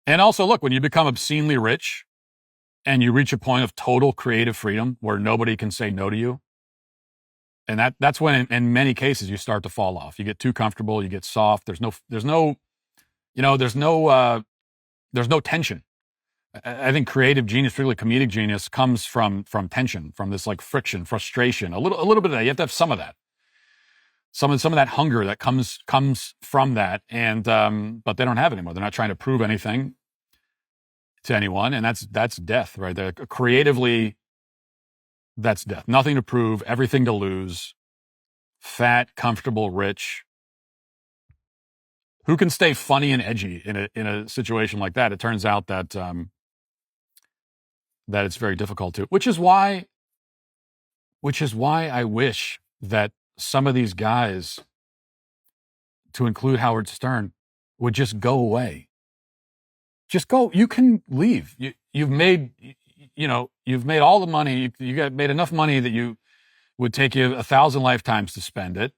Speaker 1: And also, look, when you become obscenely rich and you reach a point of total creative freedom where nobody can say no to you, and that's when, in many cases, you start to fall off. You get too comfortable. You get soft. There's no tension. I think creative genius, particularly comedic genius, comes from tension, from this like friction, frustration, a little bit of that. You have to have some of that, some of that hunger that comes from that, and but they don't have it anymore. They're not trying to prove anything to anyone, and that's death right there. Creatively, that's death. Nothing to prove, everything to lose. Fat, comfortable, rich. Who can stay funny and edgy in a situation like that? It turns out that that it's very difficult to. Which is why I wish that some of these guys, to include Howard Stern, would just go away. Just go. You can leave. You've made all the money. You made enough money that you would take you 1,000 lifetimes to spend it.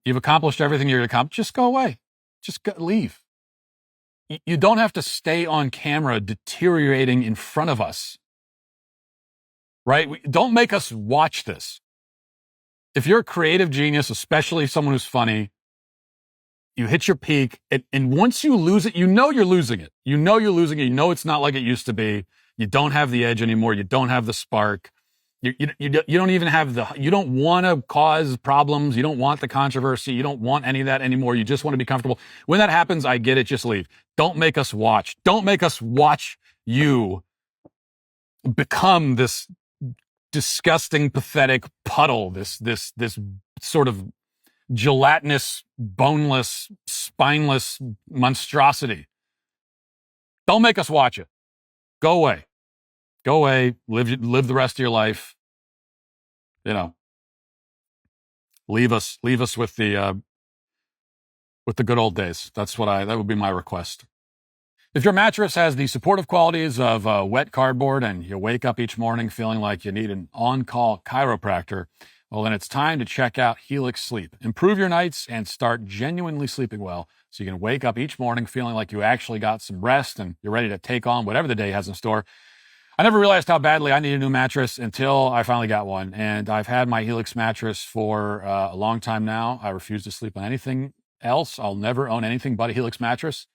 Speaker 1: You've accomplished everything you're going to accomplish. Just go away. Just leave. You don't have to stay on camera deteriorating in front of us. Right? Don't make us watch this. If you're a creative genius, especially someone who's funny, you hit your peak, and once you lose it, you're losing it. You know you're losing it. You know it's not like it used to be. You don't have the edge anymore. You don't have the spark. You don't even have you don't want to cause problems. You don't want the controversy. You don't want any of that anymore. You just want to be comfortable. When that happens, I get it. Just leave. Don't make us watch. Don't make us watch you become this disgusting, pathetic puddle, this sort of gelatinous, boneless, spineless monstrosity. Don't make us watch it. Go away. Go away. Live the rest of your life. Leave us with the good old days. That would be my request. If your mattress has the supportive qualities of wet cardboard and you wake up each morning feeling like you need an on-call chiropractor, well, then it's time to check out Helix Sleep. Improve your nights and start genuinely sleeping well so you can wake up each morning feeling like you actually got some rest and you're ready to take on whatever the day has in store. I never realized how badly I needed a new mattress until I finally got one, and I've had my Helix mattress for a long time now. I refuse to sleep on anything else. I'll never own anything but a Helix mattress,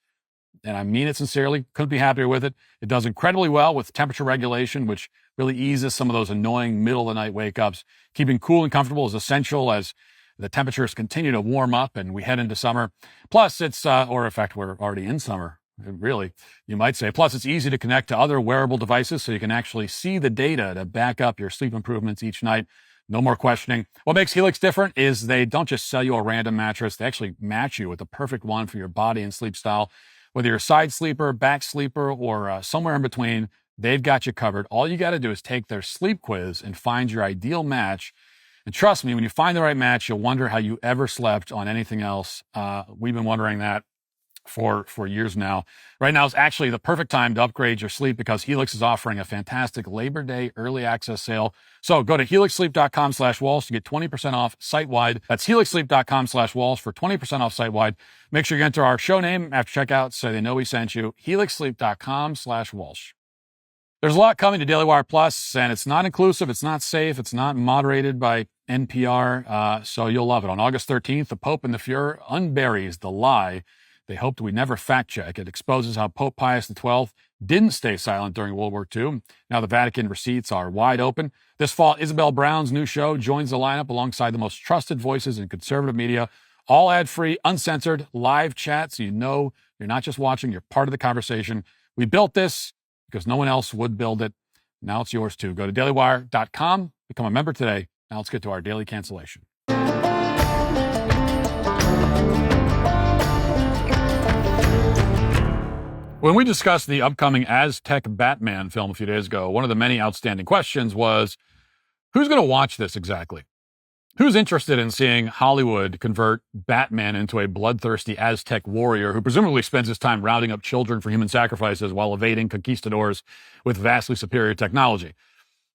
Speaker 1: and I mean it sincerely. Couldn't be happier with it. It does incredibly well with temperature regulation, which really eases some of those annoying middle-of-the-night wake-ups. Keeping cool and comfortable is essential as the temperatures continue to warm up and we head into summer. Plus, it's, or in fact, we're already in summer, really, you might say. Plus, it's easy to connect to other wearable devices so you can actually see the data to back up your sleep improvements each night. No more questioning. What makes Helix different is they don't just sell you a random mattress. They actually match you with the perfect one for your body and sleep style. Whether you're a side sleeper, back sleeper, or somewhere in between, they've got you covered. All you got to do is take their sleep quiz and find your ideal match. And trust me, when you find the right match, you'll wonder how you ever slept on anything else. We've been wondering that for years now. Right now is actually the perfect time to upgrade your sleep because Helix is offering a fantastic Labor Day early access sale. So go to helixsleep.com/Walsh to get 20% off site-wide. That's helixsleep.com/Walsh for 20% off site-wide. Make sure you enter our show name after checkout so they know we sent you. helixsleep.com/Walsh. There's a lot coming to DailyWire Plus, and it's not inclusive, it's not safe, it's not moderated by NPR, so you'll love it. On August 13th, the Pope and the Fuhrer unburies the lie they hoped we'd never fact check. It exposes how Pope Pius XII didn't stay silent during World War II. Now the Vatican receipts are wide open. This fall, Isabel Brown's new show joins the lineup alongside the most trusted voices in conservative media, all ad-free, uncensored, live chat, so you know you're not just watching, you're part of the conversation. We built this because no one else would build it. Now it's yours too. Go to dailywire.com, become a member today. Now let's get to our daily cancellation. When we discussed the upcoming Aztec Batman film a few days ago, one of the many outstanding questions was, who's going to watch this exactly? Who's interested in seeing Hollywood convert Batman into a bloodthirsty Aztec warrior who presumably spends his time rounding up children for human sacrifices while evading conquistadors with vastly superior technology?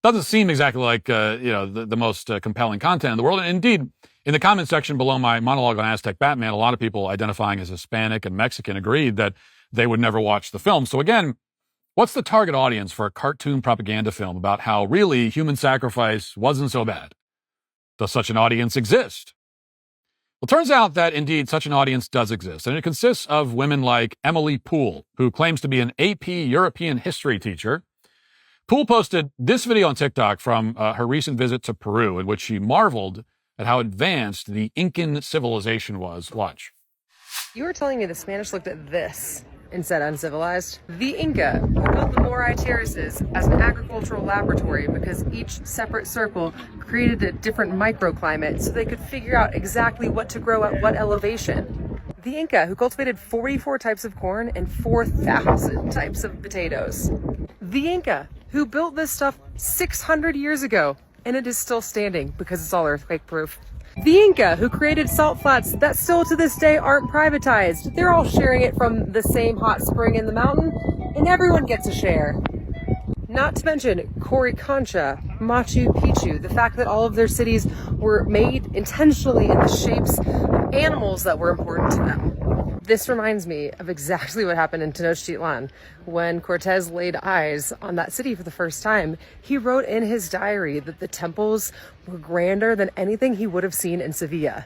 Speaker 1: Doesn't seem exactly like the most compelling content in the world. And indeed, in the comment section below my monologue on Aztec Batman, a lot of people identifying as Hispanic and Mexican agreed that they would never watch the film. So again, what's the target audience for a cartoon propaganda film about how really human sacrifice wasn't so bad? Does such an audience exist? Well, it turns out that indeed such an audience does exist, and it consists of women like Emily Poole, who claims to be an AP European history teacher. Poole posted this video on TikTok from her recent visit to Peru, in which she marveled at how advanced the Incan civilization was. Watch.
Speaker 8: You were telling me the Spanish looked at this and said uncivilized. The Inca who built the Morai terraces as an agricultural laboratory because each separate circle created a different microclimate so they could figure out exactly what to grow at what elevation. The Inca who cultivated 44 types of corn and 4,000 types of potatoes. The Inca who built this stuff 600 years ago and it is still standing because it's all earthquake proof. The Inca who created salt flats that still to this day aren't privatized. They're all sharing it from the same hot spring in the mountain, and everyone gets a share. Not to mention Coricancha, Machu Picchu, the fact that all of their cities were made intentionally in the shapes of animals that were important to them. This reminds me of exactly what happened in Tenochtitlan. When Cortez laid eyes on that city for the first time, he wrote in his diary that the temples were grander than anything he would have seen in Sevilla.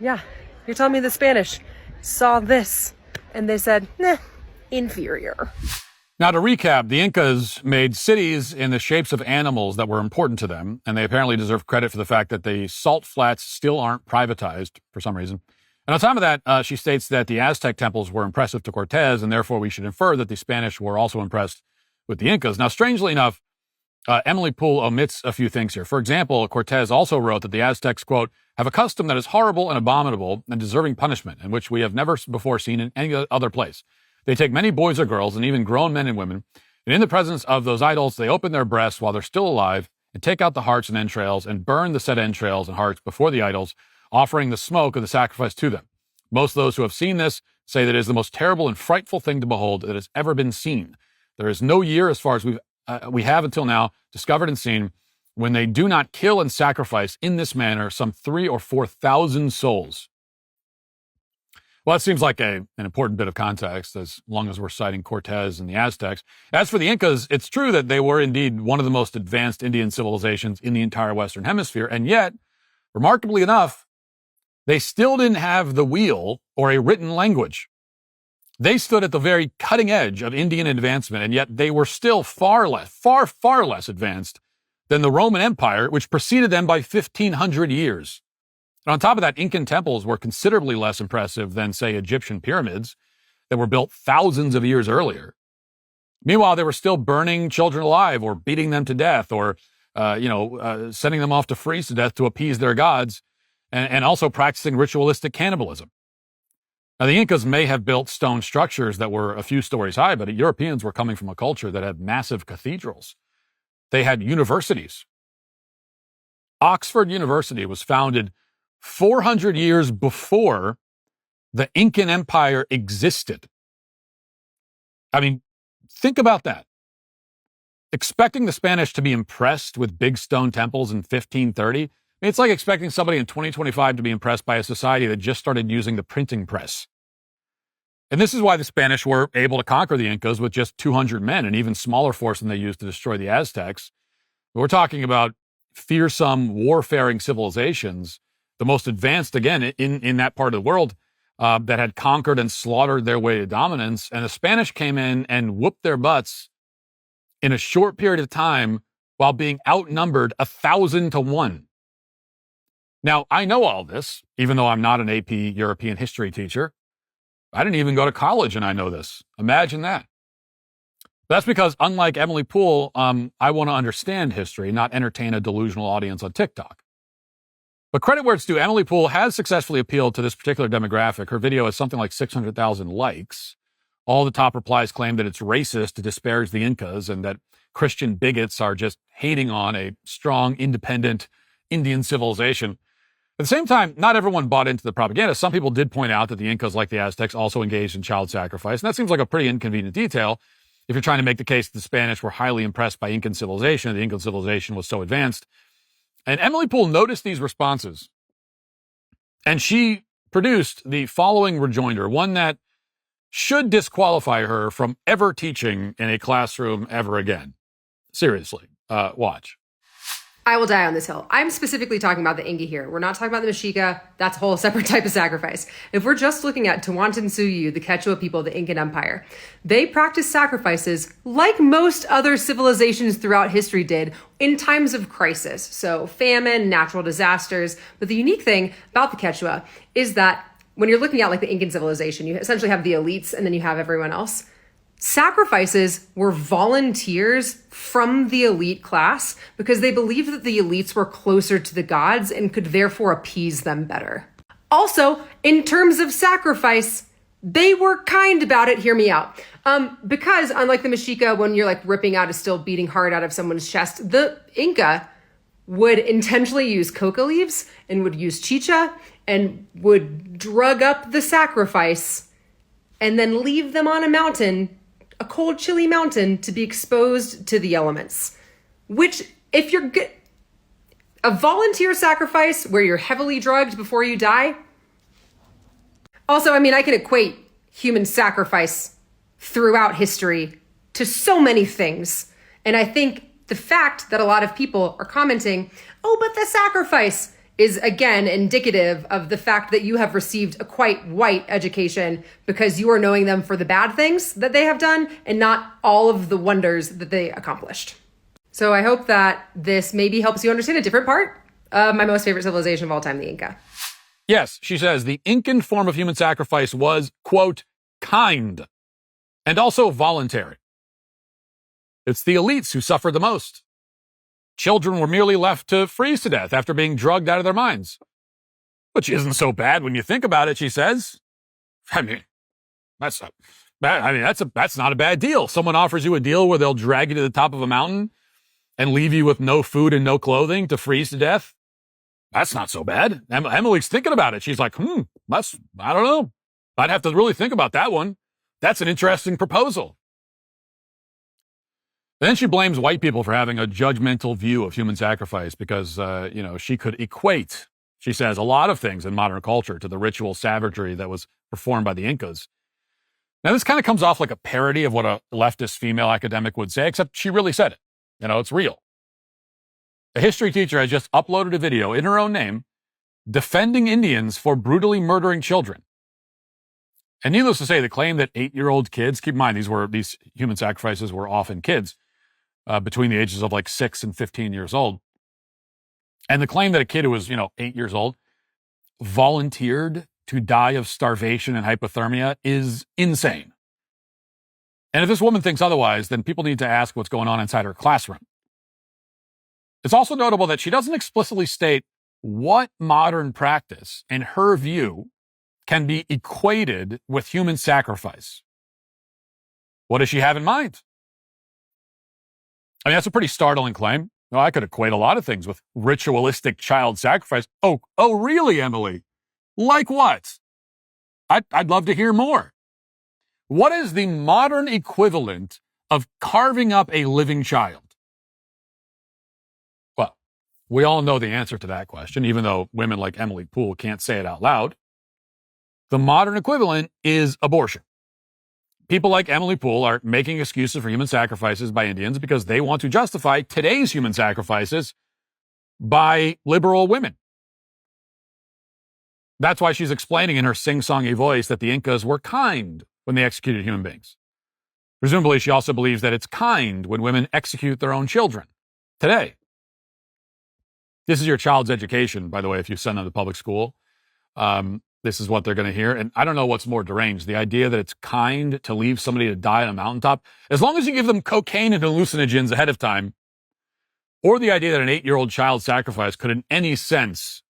Speaker 8: Yeah, you're telling me the Spanish saw this and they said, nah, inferior.
Speaker 1: Now, to recap, the Incas made cities in the shapes of animals that were important to them, and they apparently deserve credit for the fact that the salt flats still aren't privatized for some reason. And on top of that, she states that the Aztec temples were impressive to Cortez, and therefore we should infer that the Spanish were also impressed with the Incas. Now, strangely enough, Emily Poole omits a few things here. For example, Cortez also wrote that the Aztecs, quote, have a custom that is horrible and abominable and deserving punishment, and which we have never before seen in any other place. They take many boys or girls, and even grown men and women, and in the presence of those idols, they open their breasts while they're still alive and take out the hearts and entrails and burn the said entrails and hearts before the idols, offering the smoke of the sacrifice to them. Most of those who have seen this say that it is the most terrible and frightful thing to behold that has ever been seen. There is no year, as far as we have until now discovered and seen, when they do not kill and sacrifice in this manner some 3,000 or 4,000 souls. Well, that seems like an important bit of context, as long as we're citing Cortez and the Aztecs. As for the Incas, it's true that they were indeed one of the most advanced Indian civilizations in the entire Western Hemisphere, and yet, remarkably enough, they still didn't have the wheel or a written language. They stood at the very cutting edge of Indian advancement, and yet they were still far less advanced than the Roman Empire, which preceded them by 1,500 years. And on top of that, Incan temples were considerably less impressive than, say, Egyptian pyramids that were built thousands of years earlier. Meanwhile, they were still burning children alive or beating them to death or, sending them off to freeze to death to appease their gods and also practicing ritualistic cannibalism. Now, the Incas may have built stone structures that were a few stories high, but Europeans were coming from a culture that had massive cathedrals. They had universities. Oxford University was founded 400 years before the Incan Empire existed. I mean, think about that. Expecting the Spanish to be impressed with big stone temples in 1530, it's like expecting somebody in 2025 to be impressed by a society that just started using the printing press. And this is why the Spanish were able to conquer the Incas with just 200 men, an even smaller force than they used to destroy the Aztecs. We're talking about fearsome, warfaring civilizations, the most advanced, again, in that part of the world, that had conquered and slaughtered their way to dominance. And the Spanish came in and whooped their butts in a short period of time while being outnumbered 1,000 to 1. Now, I know all this, even though I'm not an AP European history teacher. I didn't even go to college and I know this. Imagine that. That's because, unlike Emily Poole, I want to understand history, not entertain a delusional audience on TikTok. But credit where it's due, Emily Poole has successfully appealed to this particular demographic. Her video has something like 600,000 likes. All the top replies claim that it's racist to disparage the Incas and that Christian bigots are just hating on a strong, independent Indian civilization. At the same time, not everyone bought into the propaganda. Some people did point out that the Incas, like the Aztecs, also engaged in child sacrifice. And that seems like a pretty inconvenient detail if you're trying to make the case that the Spanish were highly impressed by Incan civilization, and the Incan civilization was so advanced. And Emily Poole noticed these responses, and she produced the following rejoinder, one that should disqualify her from ever teaching in a classroom ever again. Seriously, watch.
Speaker 8: I will die on this hill. I'm specifically talking about the Inga here. We're not talking about the Mexica. That's a whole separate type of sacrifice. If we're just looking at Tawantinsuyu, the Quechua people of the Incan Empire, they practiced sacrifices like most other civilizations throughout history did in times of crisis. So famine, natural disasters. But the unique thing about the Quechua is that when you're looking at like the Incan civilization, you essentially have the elites and then you have everyone else. Sacrifices were volunteers from the elite class because they believed that the elites were closer to the gods and could therefore appease them better. Also, in terms of sacrifice, they were kind about it. Hear me out. Because unlike the Mexica, when you're like ripping out a still beating heart out of someone's chest, the Inca would intentionally use coca leaves and would use chicha and would drug up the sacrifice and then leave them on a mountain, a cold, chilly mountain, to be exposed to the elements. Which, if you're good, a volunteer sacrifice where you're heavily drugged before you die. Also, I mean, I can equate human sacrifice throughout history to so many things. And I think the fact that a lot of people are commenting, oh, but the sacrifice, is again indicative of the fact that you have received a quite white education because you are knowing them for the bad things that they have done and not all of the wonders that they accomplished. So I hope that this maybe helps you understand a different part of my most favorite civilization of all time, the Inca.
Speaker 1: Yes, she says the Incan form of human sacrifice was, quote, kind and also voluntary. It's the elites who suffered the most. Children were merely left to freeze to death after being drugged out of their minds. Which isn't so bad when you think about it, she says. I mean, that's not a bad deal. Someone offers you a deal where they'll drag you to the top of a mountain and leave you with no food and no clothing to freeze to death. That's not so bad. Emily's thinking about it. She's like, I don't know. I'd have to really think about that one. That's an interesting proposal. Then she blames white people for having a judgmental view of human sacrifice because, she could equate, she says, a lot of things in modern culture to the ritual savagery that was performed by the Incas. Now, this kind of comes off like a parody of what a leftist female academic would say, except she really said it. It's real. A history teacher has just uploaded a video in her own name defending Indians for brutally murdering children. And needless to say, the claim that 8-year-old kids, keep in mind, these human sacrifices were often kids between the ages of like 6 and 15 years old. And the claim that a kid who was, 8 years old volunteered to die of starvation and hypothermia is insane. And if this woman thinks otherwise, then people need to ask what's going on inside her classroom. It's also notable that she doesn't explicitly state what modern practice, in her view, can be equated with human sacrifice. What does she have in mind? I mean, that's a pretty startling claim. Well, I could equate a lot of things with ritualistic child sacrifice. Oh, really, Emily? Like what? I'd love to hear more. What is the modern equivalent of carving up a living child? Well, we all know the answer to that question, even though women like Emily Poole can't say it out loud. The modern equivalent is abortion. People like Emily Poole are making excuses for human sacrifices by Indians because they want to justify today's human sacrifices by liberal women. That's why she's explaining in her sing-songy voice that the Incas were kind when they executed human beings. Presumably, she also believes that it's kind when women execute their own children today. This is your child's education, by the way, if you send them to public school. This is what they're going to hear. And I don't know what's more deranged, the idea that it's kind to leave somebody to die on a mountaintop, as long as you give them cocaine and hallucinogens ahead of time, or the idea that an 8-year-old child sacrifice could in any sense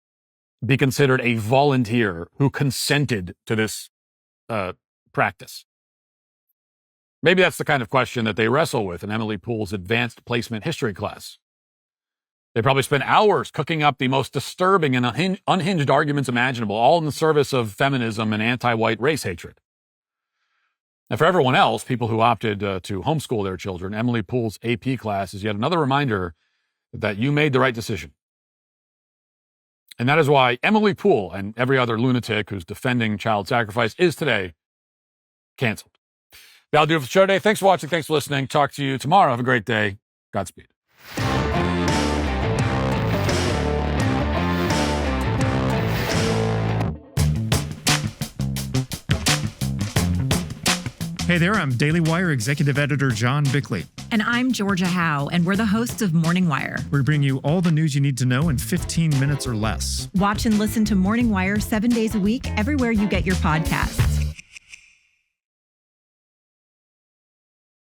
Speaker 1: be considered a volunteer who consented to this practice. Maybe that's the kind of question that they wrestle with in Emily Poole's advanced placement history class. They probably spend hours cooking up the most disturbing and unhinged arguments imaginable, all in the service of feminism and anti-white race hatred. And for everyone else, people who opted to homeschool their children, Emily Poole's AP class is yet another reminder that you made the right decision. And that is why Emily Poole and every other lunatic who's defending child sacrifice is today canceled. That'll do it for the show today. Thanks for watching. Thanks for listening. Talk to you tomorrow. Have a great day. Godspeed.
Speaker 9: Hey there, I'm DailyWire Executive Editor John Bickley.
Speaker 10: And I'm Georgia Howe, and we're the hosts of Morning Wire.
Speaker 9: We bring you all the news you need to know in 15 minutes or less.
Speaker 10: Watch and listen to Morning Wire 7 days a week, everywhere you get your podcasts.